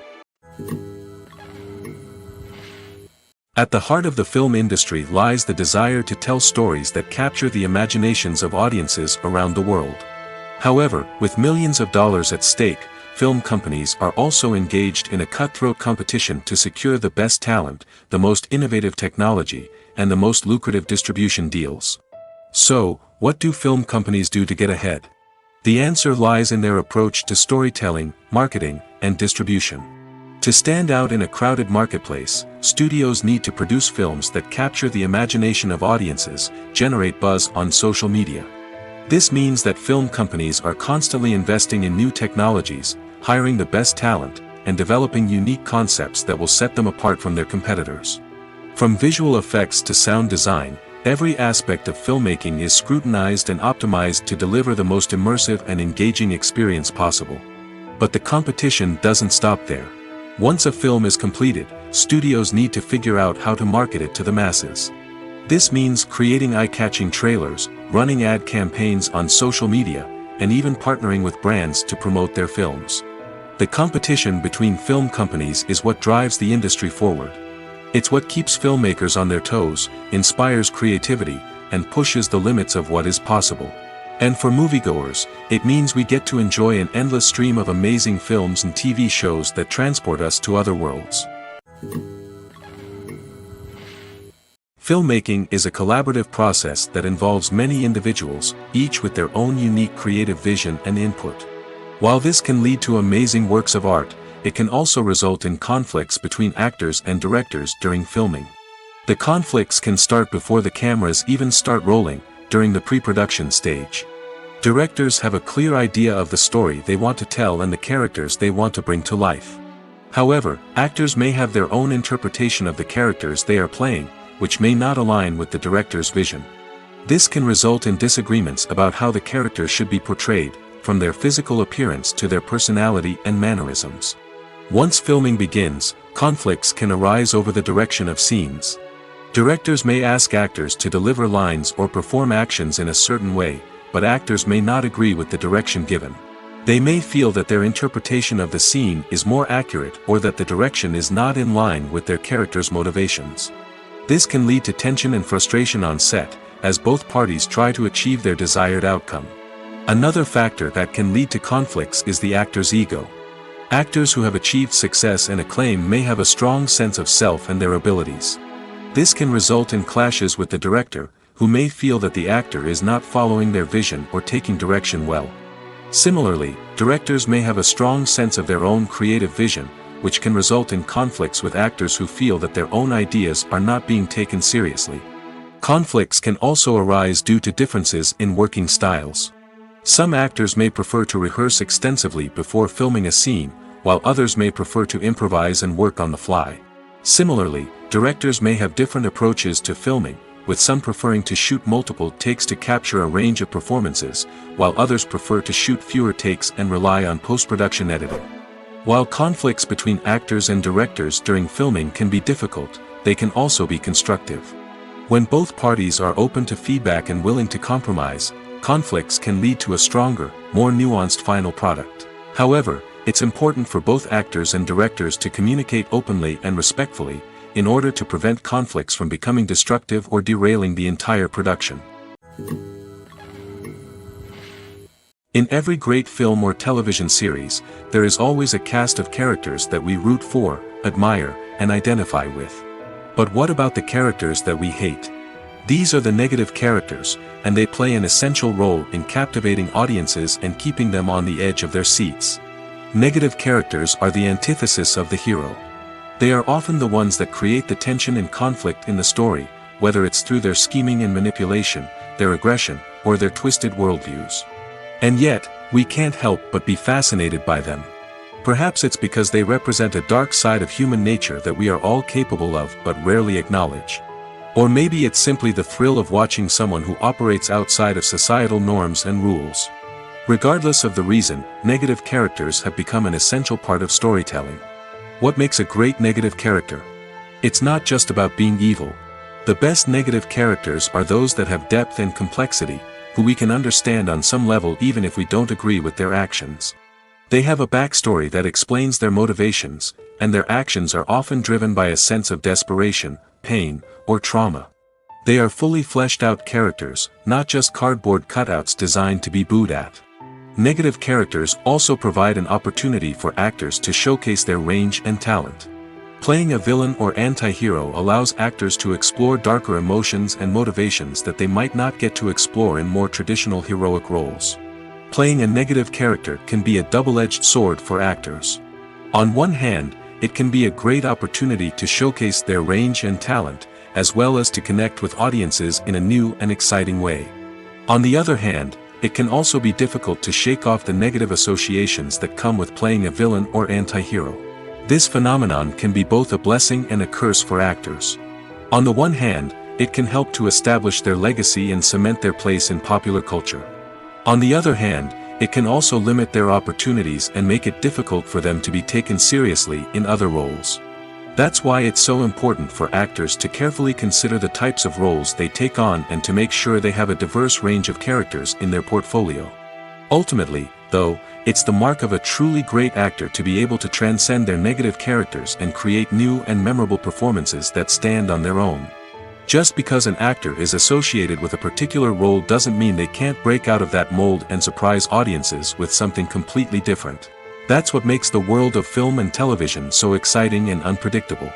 Speaker 1: At the heart of the film industry lies the desire to tell stories that capture the imaginations of audiences around the world. However, with millions of dollars at stake, film companies are also engaged in a cutthroat competition to secure the best talent, the most innovative technology, and the most lucrative distribution deals. So, what do film companies do to get ahead? The answer lies in their approach to storytelling, marketing, and distribution. To stand out in a crowded marketplace, studios need to produce films that capture the imagination of audiences, generate buzz on social media. This means that film companies are constantly investing in new technologies, hiring the best talent, and developing unique concepts that will set them apart from their competitors. From visual effects to sound design, every aspect of filmmaking is scrutinized and optimized to deliver the most immersive and engaging experience possible. But the competition doesn't stop there. Once a film is completed, studios need to figure out how to market it to the masses. This means creating eye-catching trailers, running ad campaigns on social media, and even partnering with brands to promote their films. The competition between film companies is what drives the industry forward. It's what keeps filmmakers on their toes, inspires creativity, and pushes the limits of what is possible. And for moviegoers, it means we get to enjoy an endless stream of amazing films and TV shows that transport us to other worlds. Filmmaking is a collaborative process that involves many individuals, each with their own unique creative vision and input. While this can lead to amazing works of art, it can also result in conflicts between actors and directors during filming. The conflicts can start before the cameras even start rolling, during the pre-production stage. Directors have a clear idea of the story they want to tell and the characters they want to bring to life. However, actors may have their own interpretation of the characters they are playing, which may not align with the director's vision. This can result in disagreements about how the characters should be portrayed, from their physical appearance to their personality and mannerisms. Once filming begins, conflicts can arise over the direction of scenes. Directors may ask actors to deliver lines or perform actions in a certain way, but actors may not agree with the direction given. They may feel that their interpretation of the scene is more accurate or that the direction is not in line with their character's motivations. This can lead to tension and frustration on set, as both parties try to achieve their desired outcome. Another factor that can lead to conflicts is the actor's ego. Actors who have achieved success and acclaim may have a strong sense of self and their abilities. This can result in clashes with the director, who may feel that the actor is not following their vision or taking direction well. Similarly, directors may have a strong sense of their own creative vision, which can result in conflicts with actors who feel that their own ideas are not being taken seriously. Conflicts can also arise due to differences in working styles. Some actors may prefer to rehearse extensively before filming a scene, while others may prefer to improvise and work on the fly. Similarly, directors may have different approaches to filming, with some preferring to shoot multiple takes to capture a range of performances, while others prefer to shoot fewer takes and rely on post-production editing. While conflicts between actors and directors during filming can be difficult, they can also be constructive. When both parties are open to feedback and willing to compromise, conflicts can lead to a stronger, more nuanced final product. However, it's important for both actors and directors to communicate openly and respectfully, in order to prevent conflicts from becoming destructive or derailing the entire production. In every great film or television series, there is always a cast of characters that we root for, admire, and identify with. But what about the characters that we hate? These are the negative characters, and they play an essential role in captivating audiences and keeping them on the edge of their seats. Negative characters are the antithesis of the hero. They are often the ones that create the tension and conflict in the story, whether it's through their scheming and manipulation, their aggression, or their twisted worldviews. And yet, we can't help but be fascinated by them. Perhaps it's because they represent a dark side of human nature that we are all capable of but rarely acknowledge. Or maybe it's simply the thrill of watching someone who operates outside of societal norms and rules. Regardless of the reason, negative characters have become an essential part of storytelling. What makes a great negative character? It's not just about being evil. The best negative characters are those that have depth and complexity, who we can understand on some level even if we don't agree with their actions. They have a backstory that explains their motivations, and their actions are often driven by a sense of desperation, pain, or trauma. They are fully fleshed out characters, not just cardboard cutouts designed to be booed at. Negative characters also provide an opportunity for actors to showcase their range and talent. Playing a villain or anti-hero allows actors to explore darker emotions and motivations that they might not get to explore in more traditional heroic roles. Playing a negative character can be a double-edged sword for actors. On one hand, it can be a great opportunity to showcase their range and talent, as well as to connect with audiences in a new and exciting way. On the other hand, it can also be difficult to shake off the negative associations that come with playing a villain or anti-hero. This phenomenon can be both a blessing and a curse for actors. On the one hand, it can help to establish their legacy and cement their place in popular culture. On the other hand, it can also limit their opportunities and make it difficult for them to be taken seriously in other roles. That's why it's so important for actors to carefully consider the types of roles they take on and to make sure they have a diverse range of characters in their portfolio. Ultimately, though, it's the mark of a truly great actor to be able to transcend their negative characters and create new and memorable performances that stand on their own. Just because an actor is associated with a particular role doesn't mean they can't break out of that mold and surprise audiences with something completely different. That's what makes the world of film and television so exciting and unpredictable.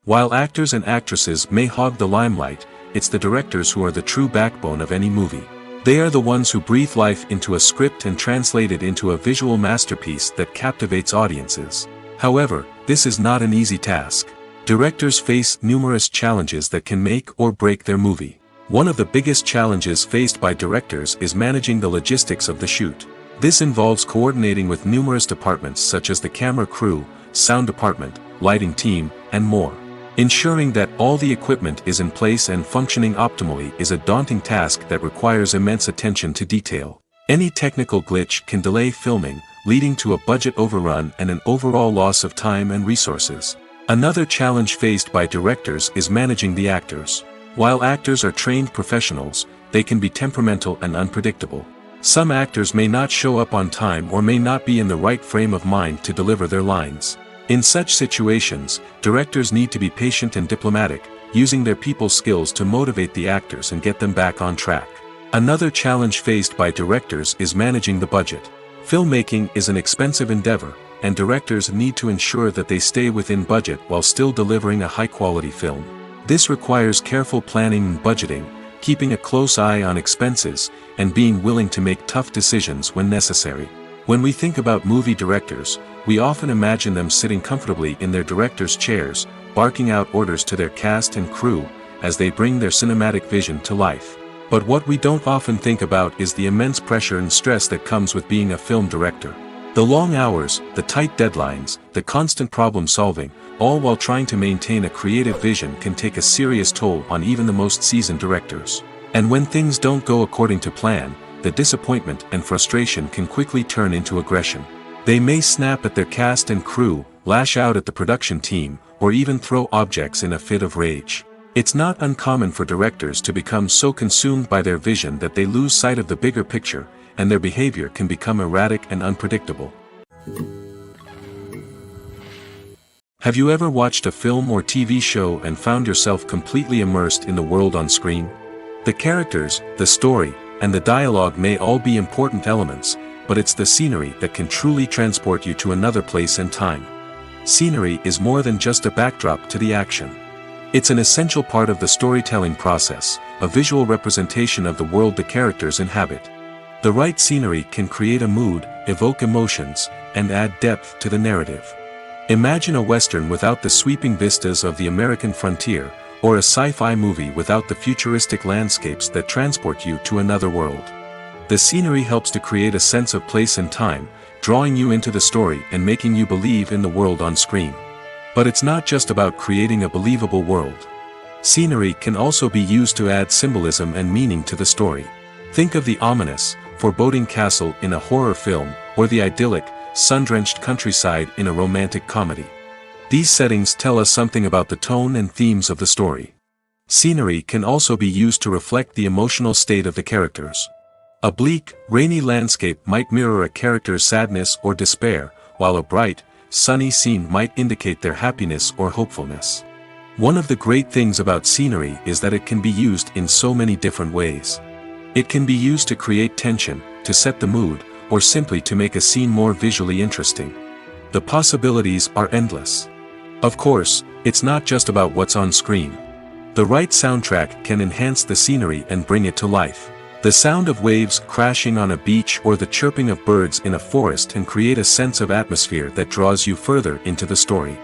Speaker 1: While actors and actresses may hog the limelight, it's the directors who are the true backbone of any movie. They are the ones who breathe life into a script and translate it into a visual masterpiece that captivates audiences. However, this is not an easy task. Directors face numerous challenges that can make or break their movie. One of the biggest challenges faced by directors is managing the logistics of the shoot. This involves coordinating with numerous departments such as the camera crew, sound department, lighting team, and more. Ensuring that all the equipment is in place and functioning optimally is a daunting task that requires immense attention to detail. Any technical glitch can delay filming, leading to a budget overrun and an overall loss of time and resources. Another challenge faced by directors is managing the actors. While actors are trained professionals, they can be temperamental and unpredictable. Some actors may not show up on time or may not be in the right frame of mind to deliver their lines. In such situations, directors need to be patient and diplomatic, using their people skills to motivate the actors and get them back on track. Another challenge faced by directors is managing the budget. Filmmaking is an expensive endeavor, and directors need to ensure that they stay within budget while still delivering a high-quality film. This requires careful planning and budgeting, keeping a close eye on expenses, and being willing to make tough decisions when necessary. When we think about movie directors, we often imagine them sitting comfortably in their director's chairs, barking out orders to their cast and crew, as they bring their cinematic vision to life. But what we don't often think about is the immense pressure and stress that comes with being a film director. The long hours, the tight deadlines, the constant problem solving, all while trying to maintain a creative vision can take a serious toll on even the most seasoned directors. And when things don't go according to plan, the disappointment and frustration can quickly turn into aggression. They may snap at their cast and crew, lash out at the production team, or even throw objects in a fit of rage. It's not uncommon for directors to become so consumed by their vision that they lose sight of the bigger picture, and their behavior can become erratic and unpredictable. Have you ever watched a film or TV show and found yourself completely immersed in the world on screen? The characters, the story, and the dialogue may all be important elements, but it's the scenery that can truly transport you to another place and time. Scenery is more than just a backdrop to the action. It's an essential part of the storytelling process, a visual representation of the world the characters inhabit. The right scenery can create a mood, evoke emotions, and add depth to the narrative. Imagine a Western without the sweeping vistas of the American frontier, or a sci-fi movie without the futuristic landscapes that transport you to another world. The scenery helps to create a sense of place and time, drawing you into the story and making you believe in the world on screen. But it's not just about creating a believable world. Scenery can also be used to add symbolism and meaning to the story. Think of the ominous, foreboding castle in a horror film, or the idyllic, sun-drenched countryside in a romantic comedy. These settings tell us something about the tone and themes of the story. Scenery can also be used to reflect the emotional state of the characters. A bleak, rainy landscape might mirror a character's sadness or despair, while a bright, sunny scene might indicate their happiness or hopefulness. One of the great things about scenery is that it can be used in so many different ways. It can be used to create tension, to set the mood, or simply to make a scene more visually interesting. The possibilities are endless. Of course, it's not just about what's on screen. The right soundtrack can enhance the scenery and bring it to life. The sound of waves crashing on a beach or the chirping of birds in a forest can create a sense of atmosphere that draws you further into the story.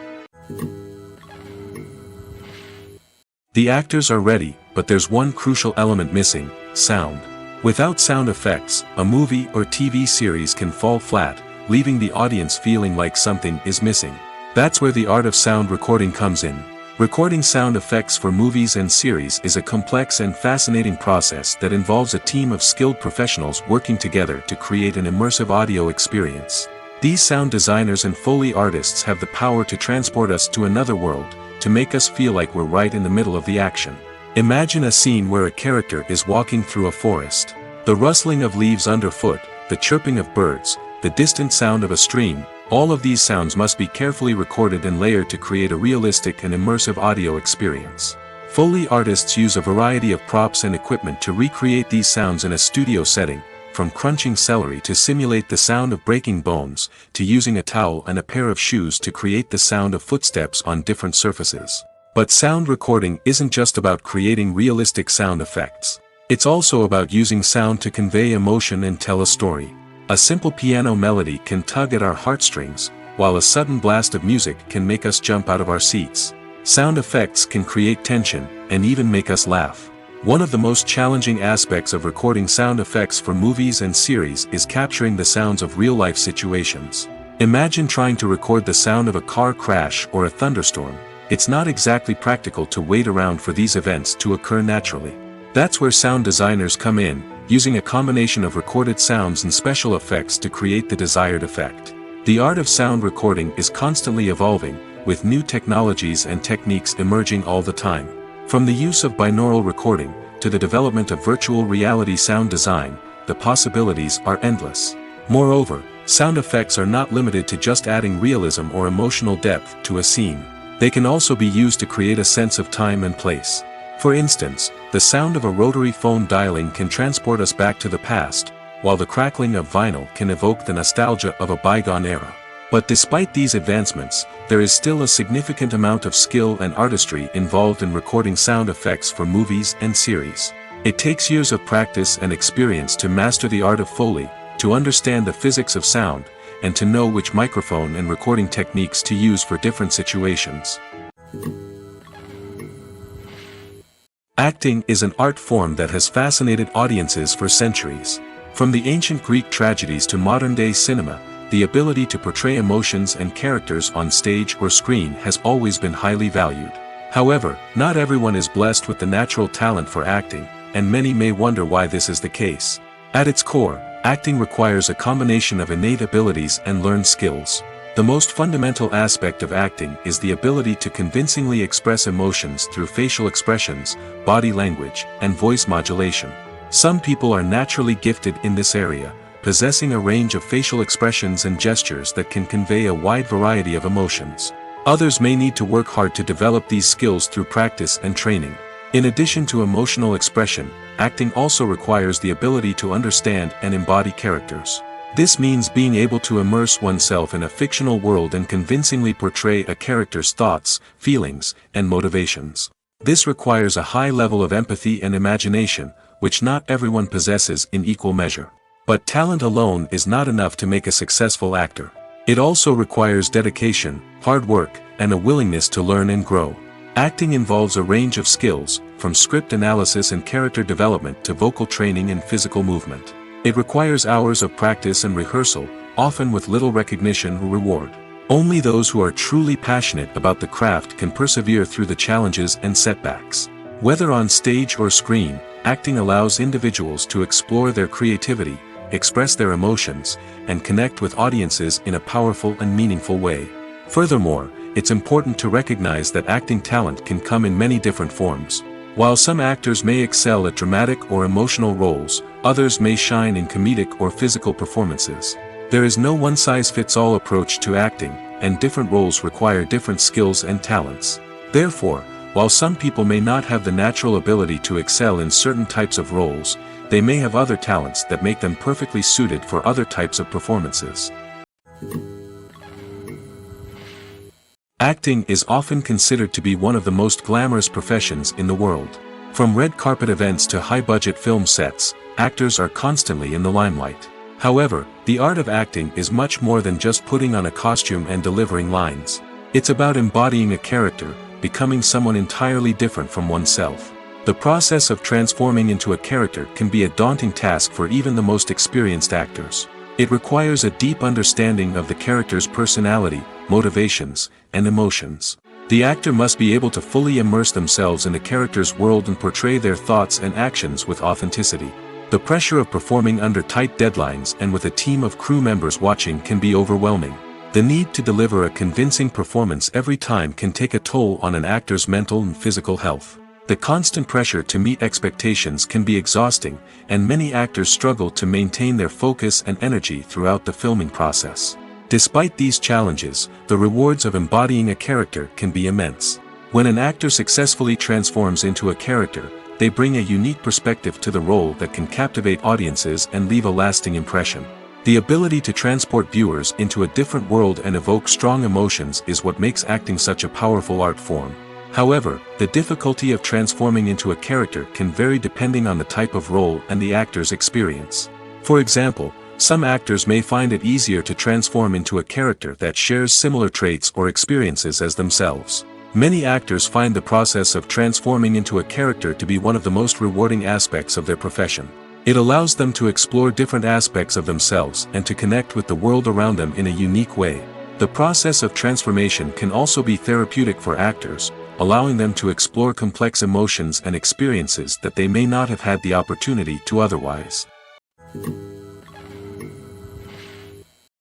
Speaker 1: The actors are ready, but there's one crucial element missing: sound. Without sound effects, a movie or TV series can fall flat, leaving the audience feeling like something is missing. That's where the art of sound recording comes in. Recording sound effects for movies and series is a complex and fascinating process that involves a team of skilled professionals working together to create an immersive audio experience. These sound designers and Foley artists have the power to transport us to another world, to make us feel like we're right in the middle of the action. Imagine a scene where a character is walking through a forest. The rustling of leaves underfoot, the chirping of birds, the distant sound of a stream, all of these sounds must be carefully recorded and layered to create a realistic and immersive audio experience. Foley artists use a variety of props and equipment to recreate these sounds in a studio setting, from crunching celery to simulate the sound of breaking bones, to using a towel and a pair of shoes to create the sound of footsteps on different surfaces. But sound recording isn't just about creating realistic sound effects. It's also about using sound to convey emotion and tell a story. A simple piano melody can tug at our heartstrings, while a sudden blast of music can make us jump out of our seats. Sound effects can create tension, and even make us laugh. One of the most challenging aspects of recording sound effects for movies and series is capturing the sounds of real-life situations. Imagine trying to record the sound of a car crash or a thunderstorm. It's not exactly practical to wait around for these events to occur naturally. That's where sound designers come in, using a combination of recorded sounds and special effects to create the desired effect. The art of sound recording is constantly evolving, with new technologies and techniques emerging all the time. From the use of binaural recording, to the development of virtual reality sound design, the possibilities are endless. Moreover, sound effects are not limited to just adding realism or emotional depth to a scene. They can also be used to create a sense of time and place. For instance, the sound of a rotary phone dialing can transport us back to the past, while the crackling of vinyl can evoke the nostalgia of a bygone era. But despite these advancements, there is still a significant amount of skill and artistry involved in recording sound effects for movies and series. It takes years of practice and experience to master the art of Foley, to understand the physics of sound, and to know which microphone and recording techniques to use for different situations. Acting is an art form that has fascinated audiences for centuries. From the ancient Greek tragedies to modern-day cinema, the ability to portray emotions and characters on stage or screen has always been highly valued. However, not everyone is blessed with the natural talent for acting, and many may wonder why this is the case. At its core, acting requires a combination of innate abilities and learned skills. The most fundamental aspect of acting is the ability to convincingly express emotions through facial expressions, body language, and voice modulation. Some people are naturally gifted in this area, possessing a range of facial expressions and gestures that can convey a wide variety of emotions. Others may need to work hard to develop these skills through practice and training. In addition to emotional expression, acting also requires the ability to understand and embody characters. This means being able to immerse oneself in a fictional world and convincingly portray a character's thoughts, feelings, and motivations. This requires a high level of empathy and imagination, which not everyone possesses in equal measure. But talent alone is not enough to make a successful actor. It also requires dedication, hard work, and a willingness to learn and grow. Acting involves a range of skills, from script analysis and character development to vocal training and physical movement. It requires hours of practice and rehearsal, often with little recognition or reward. Only those who are truly passionate about the craft can persevere through the challenges and setbacks. Whether on stage or screen, acting allows individuals to explore their creativity, express their emotions, and connect with audiences in a powerful and meaningful way. Furthermore, it's important to recognize that acting talent can come in many different forms. While some actors may excel at dramatic or emotional roles, others may shine in comedic or physical performances. There is no one-size-fits-all approach to acting, and different roles require different skills and talents. Therefore, while some people may not have the natural ability to excel in certain types of roles, they may have other talents that make them perfectly suited for other types of performances. Acting is often considered to be one of the most glamorous professions in the world. From red carpet events to high-budget film sets, actors are constantly in the limelight. However, the art of acting is much more than just putting on a costume and delivering lines. It's about embodying a character, becoming someone entirely different from oneself. The process of transforming into a character can be a daunting task for even the most experienced actors. It requires a deep understanding of the character's personality, motivations, and emotions. The actor must be able to fully immerse themselves in the character's world and portray their thoughts and actions with authenticity. The pressure of performing under tight deadlines and with a team of crew members watching can be overwhelming. The need to deliver a convincing performance every time can take a toll on an actor's mental and physical health. The constant pressure to meet expectations can be exhausting, and many actors struggle to maintain their focus and energy throughout the filming process. Despite these challenges, the rewards of embodying a character can be immense. When an actor successfully transforms into a character, they bring a unique perspective to the role that can captivate audiences and leave a lasting impression. The ability to transport viewers into a different world and evoke strong emotions is what makes acting such a powerful art form. However, the difficulty of transforming into a character can vary depending on the type of role and the actor's experience. For example, some actors may find it easier to transform into a character that shares similar traits or experiences as themselves. Many actors find the process of transforming into a character to be one of the most rewarding aspects of their profession. It allows them to explore different aspects of themselves and to connect with the world around them in a unique way. The process of transformation can also be therapeutic for actors, allowing them to explore complex emotions and experiences that they may not have had the opportunity to otherwise.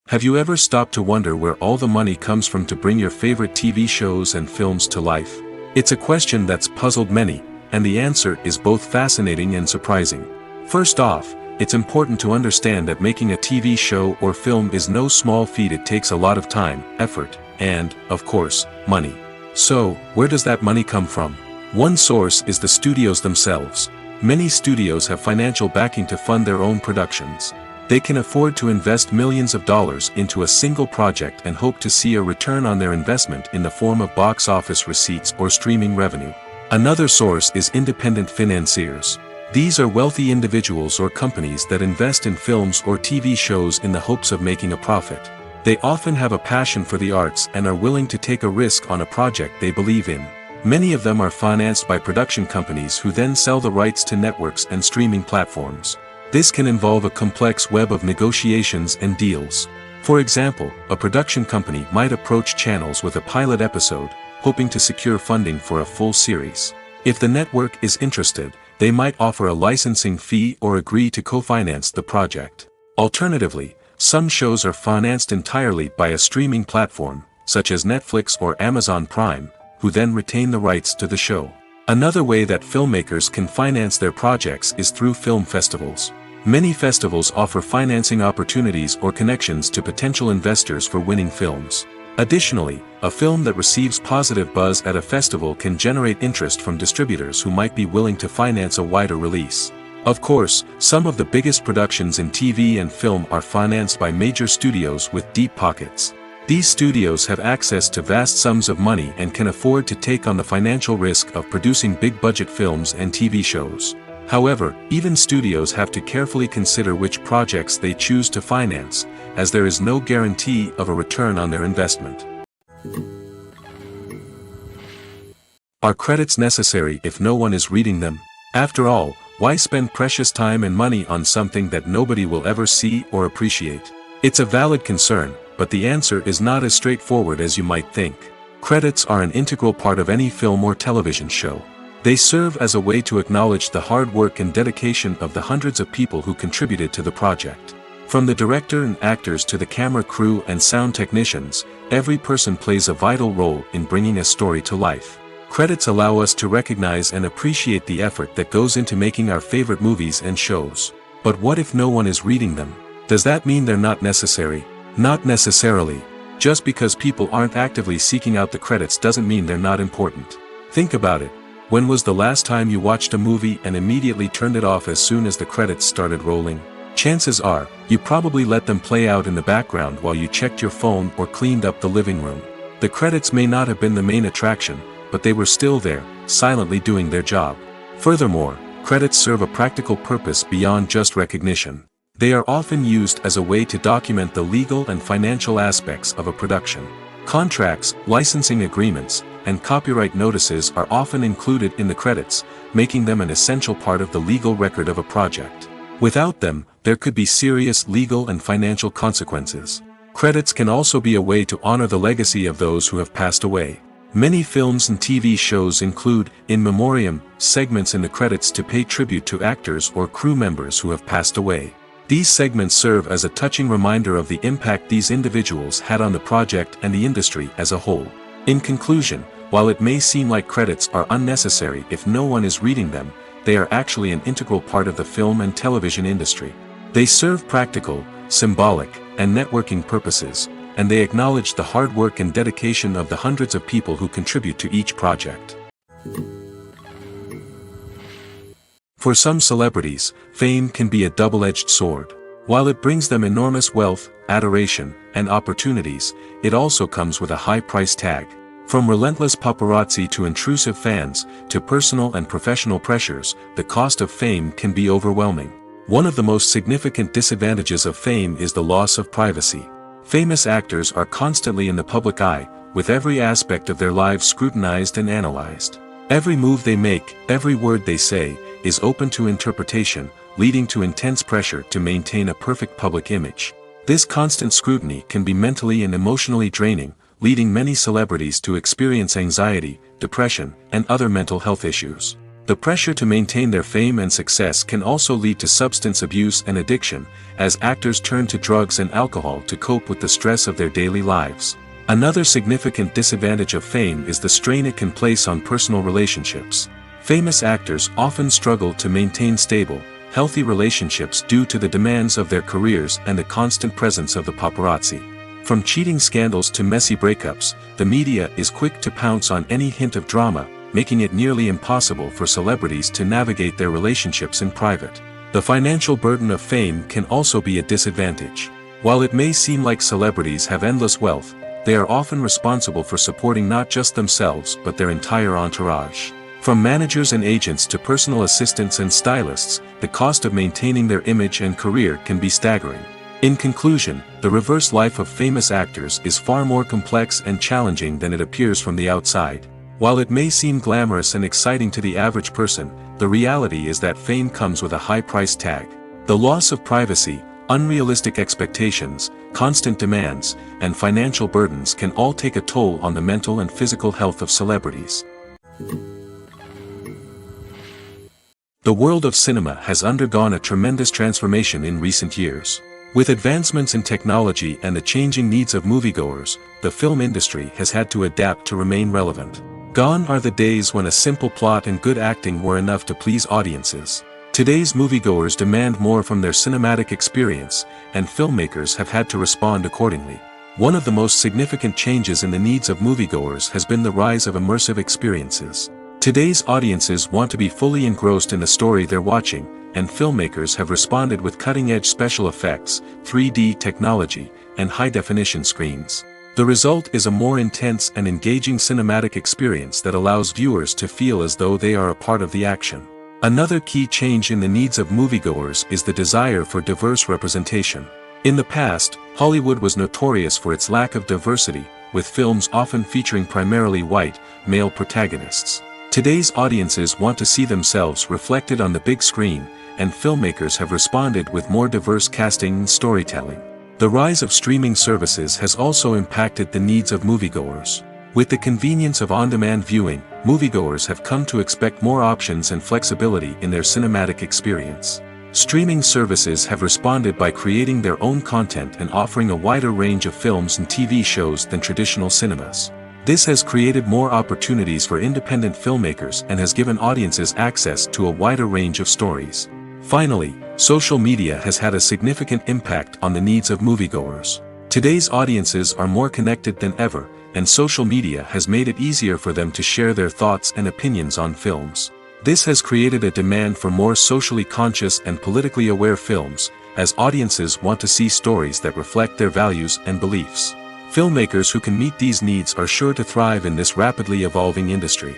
Speaker 1: Have you ever stopped to wonder where all the money comes from to bring your favorite TV shows and films to life? It's a question that's puzzled many, and the answer is both fascinating and surprising. First off, it's important to understand that making a TV show or film is no small feat. It takes a lot of time, effort, and, of course, money. So, where does that money come from? One source is the studios themselves. Many studios have financial backing to fund their own productions. They can afford to invest millions of dollars into a single project and hope to see a return on their investment in the form of box office receipts or streaming revenue. Another source is independent financiers. These are wealthy individuals or companies that invest in films or TV shows in the hopes of making a profit. They often have a passion for the arts and are willing to take a risk on a project they believe in. Many of them are financed by production companies who then sell the rights to networks and streaming platforms. This can involve a complex web of negotiations and deals. For example, a production company might approach channels with a pilot episode, hoping to secure funding for a full series. If the network is interested, they might offer a licensing fee or agree to co-finance the project. Alternatively, some shows are financed entirely by a streaming platform, such as Netflix or Amazon Prime, who then retain the rights to the show. Another way that filmmakers can finance their projects is through film festivals. Many festivals offer financing opportunities or connections to potential investors for winning films. Additionally, a film that receives positive buzz at a festival can generate interest from distributors who might be willing to finance a wider release. Of course, some of the biggest productions in TV and film are financed by major studios with deep pockets. These studios have access to vast sums of money and can afford to take on the financial risk of producing big-budget films and TV shows. However, even studios have to carefully consider which projects they choose to finance, as there is no guarantee of a return on their investment. Are credits necessary if no one is reading them? After all, why spend precious time and money on something that nobody will ever see or appreciate? It's a valid concern, but the answer is not as straightforward as you might think. Credits are an integral part of any film or television show. They serve as a way to acknowledge the hard work and dedication of the hundreds of people who contributed to the project. From the director and actors to the camera crew and sound technicians, every person plays a vital role in bringing a story to life. Credits allow us to recognize and appreciate the effort that goes into making our favorite movies and shows. But what if no one is reading them? Does that mean they're not necessary? Not necessarily. Just because people aren't actively seeking out the credits doesn't mean they're not important. Think about it. When was the last time you watched a movie and immediately turned it off as soon as the credits started rolling? Chances are, you probably let them play out in the background while you checked your phone or cleaned up the living room. The credits may not have been the main attraction, but they were still there, silently doing their job. Furthermore, credits serve a practical purpose beyond just recognition. They are often used as a way to document the legal and financial aspects of a production. Contracts, licensing agreements, and copyright notices are often included in the credits, making them an essential part of the legal record of a project. Without them, there could be serious legal and financial consequences. Credits can also be a way to honor the legacy of those who have passed away. Many films and TV shows include, in memoriam, segments in the credits to pay tribute to actors or crew members who have passed away. These segments serve as a touching reminder of the impact these individuals had on the project and the industry as a whole. In conclusion, while it may seem like credits are unnecessary if no one is reading them, they are actually an integral part of the film and television industry. They serve practical, symbolic, and networking purposes, and they acknowledge the hard work and dedication of the hundreds of people who contribute to each project. For some celebrities, fame can be a double-edged sword. While it brings them enormous wealth, adoration, and opportunities, it also comes with a high price tag. From relentless paparazzi to intrusive fans, to personal and professional pressures, the cost of fame can be overwhelming. One of the most significant disadvantages of fame is the loss of privacy. Famous actors are constantly in the public eye, with every aspect of their lives scrutinized and analyzed. Every move they make, every word they say, is open to interpretation, leading to intense pressure to maintain a perfect public image. This constant scrutiny can be mentally and emotionally draining, leading many celebrities to experience anxiety, depression, and other mental health issues. The pressure to maintain their fame and success can also lead to substance abuse and addiction, as actors turn to drugs and alcohol to cope with the stress of their daily lives. Another significant disadvantage of fame is the strain it can place on personal relationships. Famous actors often struggle to maintain stable, healthy relationships due to the demands of their careers and the constant presence of the paparazzi. From cheating scandals to messy breakups, the media is quick to pounce on any hint of drama, making it nearly impossible for celebrities to navigate their relationships in private. The financial burden of fame can also be a disadvantage. While it may seem like celebrities have endless wealth, they are often responsible for supporting not just themselves but their entire entourage. From managers and agents to personal assistants and stylists, the cost of maintaining their image and career can be staggering. In conclusion, the reverse life of famous actors is far more complex and challenging than it appears from the outside. While it may seem glamorous and exciting to the average person, the reality is that fame comes with a high price tag. The loss of privacy, unrealistic expectations, constant demands, and financial burdens can all take a toll on the mental and physical health of celebrities. The world of cinema has undergone a tremendous transformation in recent years. With advancements in technology and the changing needs of moviegoers, the film industry has had to adapt to remain relevant. Gone are the days when a simple plot and good acting were enough to please audiences. Today's moviegoers demand more from their cinematic experience, and filmmakers have had to respond accordingly. One of the most significant changes in the needs of moviegoers has been the rise of immersive experiences. Today's audiences want to be fully engrossed in the story they're watching, and filmmakers have responded with cutting-edge special effects, 3D technology, and high-definition screens. The result is a more intense and engaging cinematic experience that allows viewers to feel as though they are a part of the action. Another key change in the needs of moviegoers is the desire for diverse representation. In the past, Hollywood was notorious for its lack of diversity, with films often featuring primarily white, male protagonists. Today's audiences want to see themselves reflected on the big screen, and filmmakers have responded with more diverse casting and storytelling. The rise of streaming services has also impacted the needs of moviegoers. With the convenience of on-demand viewing, moviegoers have come to expect more options and flexibility in their cinematic experience. Streaming services have responded by creating their own content and offering a wider range of films and TV shows than traditional cinemas. This has created more opportunities for independent filmmakers and has given audiences access to a wider range of stories. Finally, social media has had a significant impact on the needs of moviegoers. Today's audiences are more connected than ever, and social media has made it easier for them to share their thoughts and opinions on films. This has created a demand for more socially conscious and politically aware films, as audiences want to see stories that reflect their values and beliefs. Filmmakers who can meet these needs are sure to thrive in this rapidly evolving industry.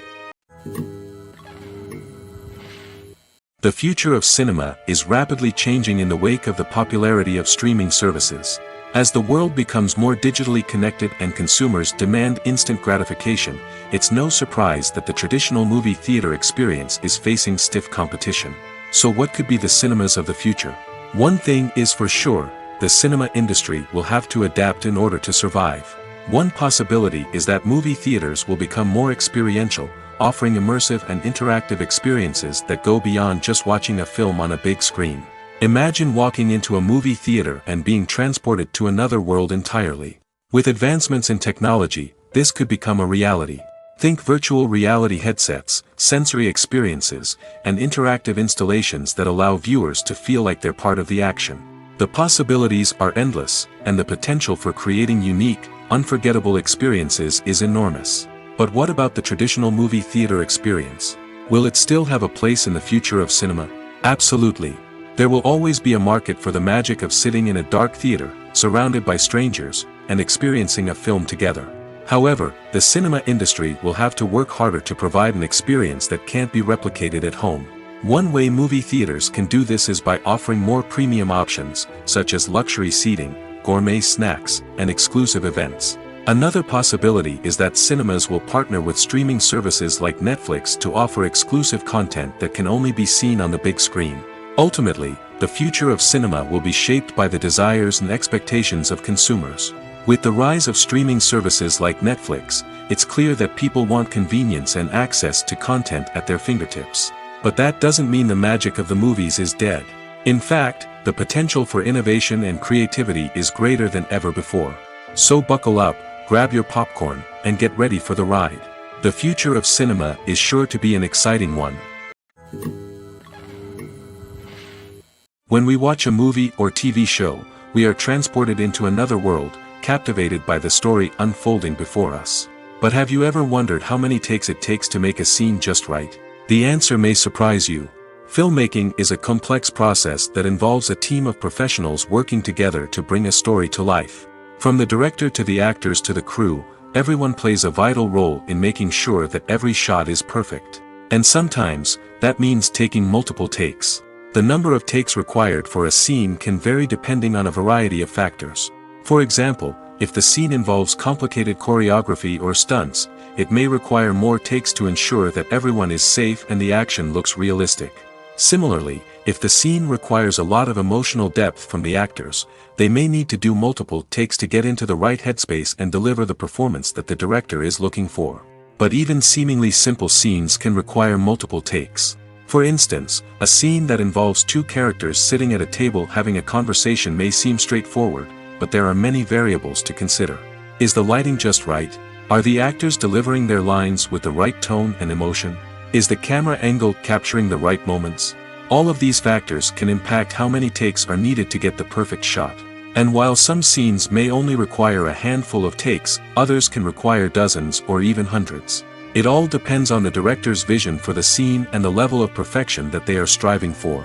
Speaker 1: The future of cinema is rapidly changing in the wake of the popularity of streaming services. As the world becomes more digitally connected and consumers demand instant gratification, it's no surprise that the traditional movie theater experience is facing stiff competition. So what could be the cinemas of the future? One thing is for sure, the cinema industry will have to adapt in order to survive. One possibility is that movie theaters will become more experiential, offering immersive and interactive experiences that go beyond just watching a film on a big screen. Imagine walking into a movie theater and being transported to another world entirely. With advancements in technology, this could become a reality. Think virtual reality headsets, sensory experiences, and interactive installations that allow viewers to feel like they're part of the action. The possibilities are endless, and the potential for creating unique, unforgettable experiences is enormous. But what about the traditional movie theater experience? Will it still have a place in the future of cinema? Absolutely. There will always be a market for the magic of sitting in a dark theater, surrounded by strangers, and experiencing a film together. However, the cinema industry will have to work harder to provide an experience that can't be replicated at home. One way movie theaters can do this is by offering more premium options, such as luxury seating, gourmet snacks, and exclusive events. Another possibility is that cinemas will partner with streaming services like Netflix to offer exclusive content that can only be seen on the big screen. Ultimately, the future of cinema will be shaped by the desires and expectations of consumers. With the rise of streaming services like Netflix, it's clear that people want convenience and access to content at their fingertips. But that doesn't mean the magic of the movies is dead. In fact, the potential for innovation and creativity is greater than ever before. So buckle up, grab your popcorn, and get ready for the ride. The future of cinema is sure to be an exciting one. When we watch a movie or TV show, we are transported into another world, captivated by the story unfolding before us. But have you ever wondered how many takes it takes to make a scene just right? The answer may surprise you. Filmmaking is a complex process that involves a team of professionals working together to bring a story to life. From the director to the actors to the crew, everyone plays a vital role in making sure that every shot is perfect. And sometimes, that means taking multiple takes. The number of takes required for a scene can vary depending on a variety of factors. For example, if the scene involves complicated choreography or stunts, it may require more takes to ensure that everyone is safe and the action looks realistic. Similarly, if the scene requires a lot of emotional depth from the actors, they may need to do multiple takes to get into the right headspace and deliver the performance that the director is looking for. But even seemingly simple scenes can require multiple takes. For instance, a scene that involves two characters sitting at a table having a conversation may seem straightforward, but there are many variables to consider. Is the lighting just right? Are the actors delivering their lines with the right tone and emotion? Is the camera angle capturing the right moments? All of these factors can impact how many takes are needed to get the perfect shot. And while some scenes may only require a handful of takes, others can require dozens or even hundreds. It all depends on the director's vision for the scene and the level of perfection that they are striving for.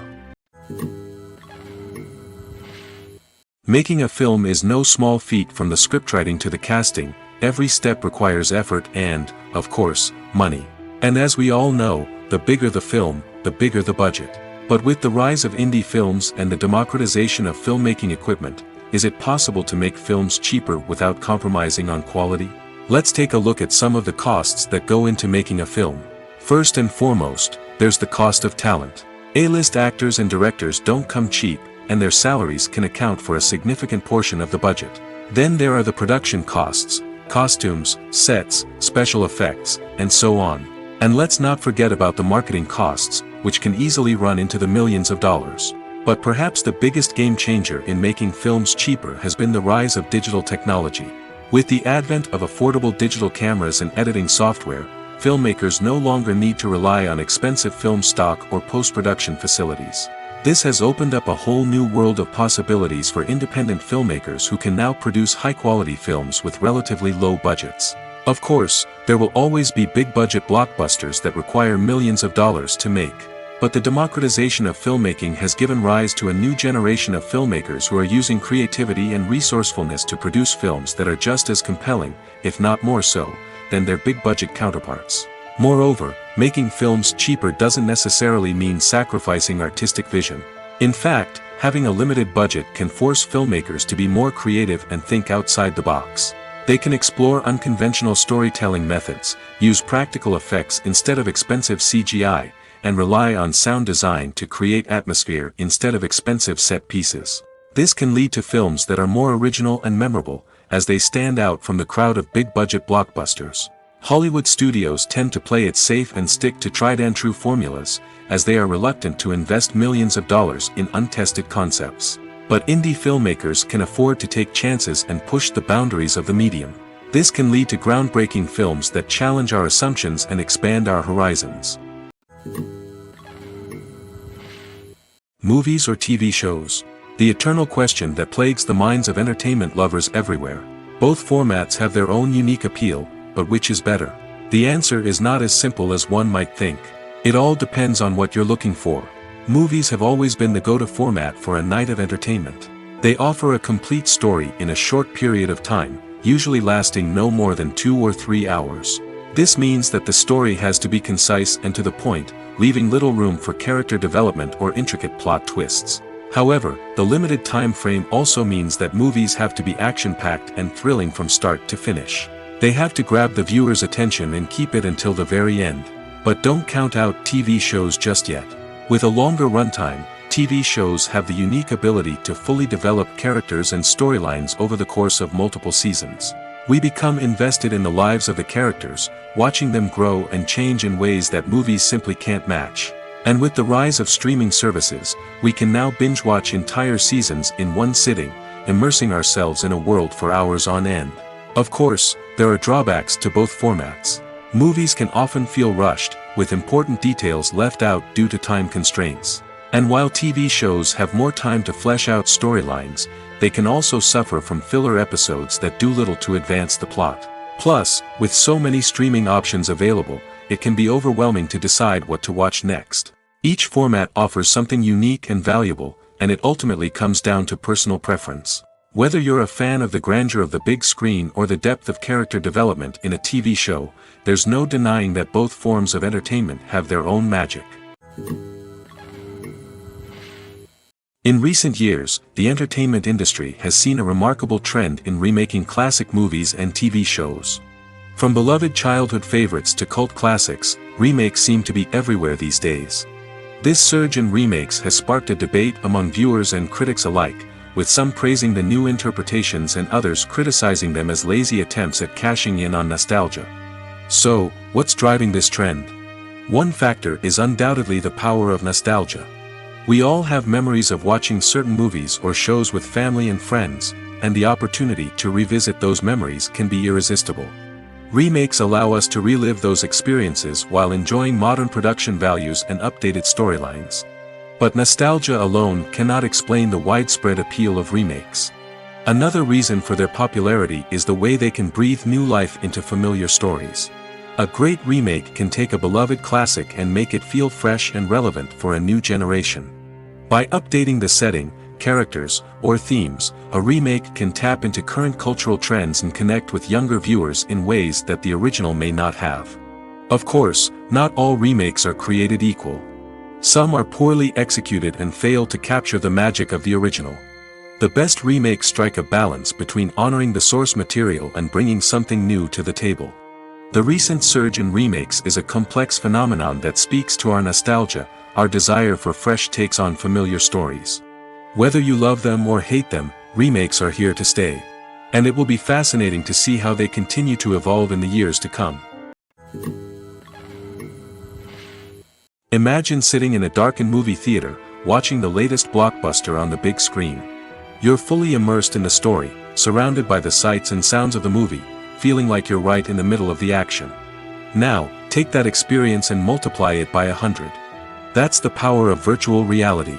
Speaker 1: Making a film is no small feat. From the scriptwriting to the casting, every step requires effort and, of course, money. And as we all know, the bigger the film, the bigger the budget. But with the rise of indie films and the democratization of filmmaking equipment, is it possible to make films cheaper without compromising on quality? Let's take a look at some of the costs that go into making a film. First and foremost, there's the cost of talent. A-list actors and directors don't come cheap, and their salaries can account for a significant portion of the budget. Then there are the production costs, costumes, sets, special effects, and so on. And let's not forget about the marketing costs, which can easily run into the millions of dollars. But perhaps the biggest game changer in making films cheaper has been the rise of digital technology. With the advent of affordable digital cameras and editing software, filmmakers no longer need to rely on expensive film stock or post-production facilities. This has opened up a whole new world of possibilities for independent filmmakers who can now produce high-quality films with relatively low budgets. Of course, there will always be big-budget blockbusters that require millions of dollars to make. But the democratization of filmmaking has given rise to a new generation of filmmakers who are using creativity and resourcefulness to produce films that are just as compelling, if not more so, than their big-budget counterparts. Moreover, making films cheaper doesn't necessarily mean sacrificing artistic vision. In fact, having a limited budget can force filmmakers to be more creative and think outside the box. They can explore unconventional storytelling methods, use practical effects instead of expensive CGI, and rely on sound design to create atmosphere instead of expensive set pieces. This can lead to films that are more original and memorable, as they stand out from the crowd of big-budget blockbusters. Hollywood studios tend to play it safe and stick to tried-and-true formulas, as they are reluctant to invest millions of dollars in untested concepts. But indie filmmakers can afford to take chances and push the boundaries of the medium. This can lead to groundbreaking films that challenge our assumptions and expand our horizons. Movies or TV shows? The eternal question that plagues the minds of entertainment lovers everywhere. Both formats have their own unique appeal, but which is better? The answer is not as simple as one might think. It all depends on what you're looking for. Movies have always been the go-to format for a night of entertainment. They offer a complete story in a short period of time, usually lasting no more than 2 or 3 hours. This means that the story has to be concise and to the point, leaving little room for character development or intricate plot twists. However, the limited time frame also means that movies have to be action-packed and thrilling from start to finish. They have to grab the viewer's attention and keep it until the very end. But don't count out TV shows just yet. With a longer runtime, TV shows have the unique ability to fully develop characters and storylines over the course of multiple seasons. We become invested in the lives of the characters, watching them grow and change in ways that movies simply can't match. And with the rise of streaming services, we can now binge-watch entire seasons in one sitting, immersing ourselves in a world for hours on end. Of course, there are drawbacks to both formats. Movies can often feel rushed, with important details left out due to time constraints. And while TV shows have more time to flesh out storylines, they can also suffer from filler episodes that do little to advance the plot. Plus, with so many streaming options available, it can be overwhelming to decide what to watch next. Each format offers something unique and valuable, and it ultimately comes down to personal preference. Whether you're a fan of the grandeur of the big screen or the depth of character development in a TV show, there's no denying that both forms of entertainment have their own magic. In recent years, the entertainment industry has seen a remarkable trend in remaking classic movies and TV shows. From beloved childhood favorites to cult classics, remakes seem to be everywhere these days. This surge in remakes has sparked a debate among viewers and critics alike, with some praising the new interpretations and others criticizing them as lazy attempts at cashing in on nostalgia. So, what's driving this trend? One factor is undoubtedly the power of nostalgia. We all have memories of watching certain movies or shows with family and friends, and the opportunity to revisit those memories can be irresistible. Remakes allow us to relive those experiences while enjoying modern production values and updated storylines. But nostalgia alone cannot explain the widespread appeal of remakes. Another reason for their popularity is the way they can breathe new life into familiar stories. A great remake can take a beloved classic and make it feel fresh and relevant for a new generation. By updating the setting, characters, or themes, a remake can tap into current cultural trends and connect with younger viewers in ways that the original may not have. Of course, not all remakes are created equal. Some are poorly executed and fail to capture the magic of the original. The best remakes strike a balance between honoring the source material and bringing something new to the table. The recent surge in remakes is a complex phenomenon that speaks to our nostalgia, our desire for fresh takes on familiar stories. Whether you love them or hate them, remakes are here to stay. And it will be fascinating to see how they continue to evolve in the years to come. Imagine sitting in a darkened movie theater, watching the latest blockbuster on the big screen. You're fully immersed in the story, surrounded by the sights and sounds of the movie, feeling like you're right in the middle of the action. Now, take that experience and multiply it by 100. That's the power of virtual reality.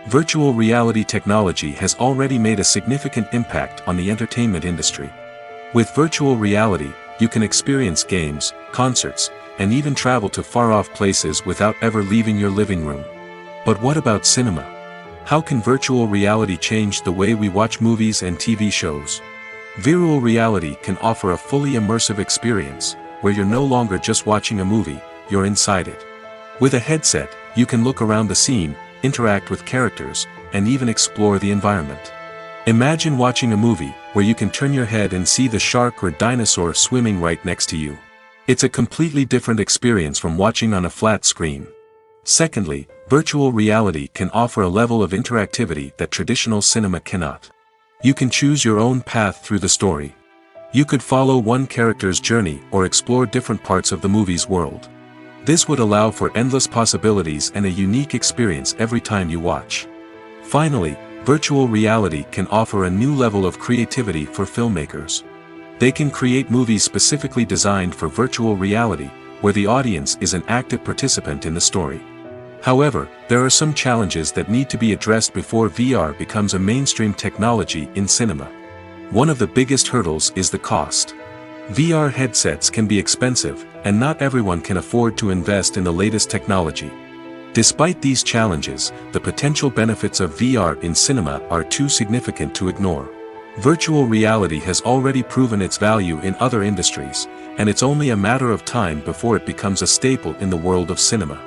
Speaker 1: Virtual reality technology has already made a significant impact on the entertainment industry. With virtual reality, you can experience games, concerts, and even travel to far-off places without ever leaving your living room. But what about cinema? How can virtual reality change the way we watch movies and TV shows? Virtual reality can offer a fully immersive experience, where you're no longer just watching a movie, you're inside it. With a headset, you can look around the scene, interact with characters, and even explore the environment. Imagine watching a movie where you can turn your head and see the shark or dinosaur swimming right next to you. It's a completely different experience from watching on a flat screen. Secondly, virtual reality can offer a level of interactivity that traditional cinema cannot. You can choose your own path through the story. You could follow one character's journey or explore different parts of the movie's world. This would allow for endless possibilities and a unique experience every time you watch. Finally, virtual reality can offer a new level of creativity for filmmakers. They can create movies specifically designed for virtual reality, where the audience is an active participant in the story. However, there are some challenges that need to be addressed before VR becomes a mainstream technology in cinema. One of the biggest hurdles is the cost. VR headsets can be expensive, and not everyone can afford to invest in the latest technology. Despite these challenges, the potential benefits of VR in cinema are too significant to ignore. Virtual reality has already proven its value in other industries, and it's only a matter of time before it becomes a staple in the world of cinema.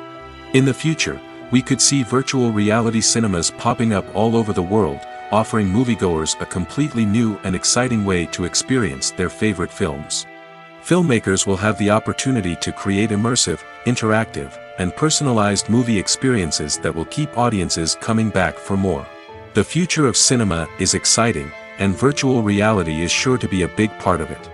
Speaker 1: In the future, we could see virtual reality cinemas popping up all over the world, offering moviegoers a completely new and exciting way to experience their favorite films. Filmmakers will have the opportunity to create immersive, interactive, and personalized movie experiences that will keep audiences coming back for more. The future of cinema is exciting, and virtual reality is sure to be a big part of it.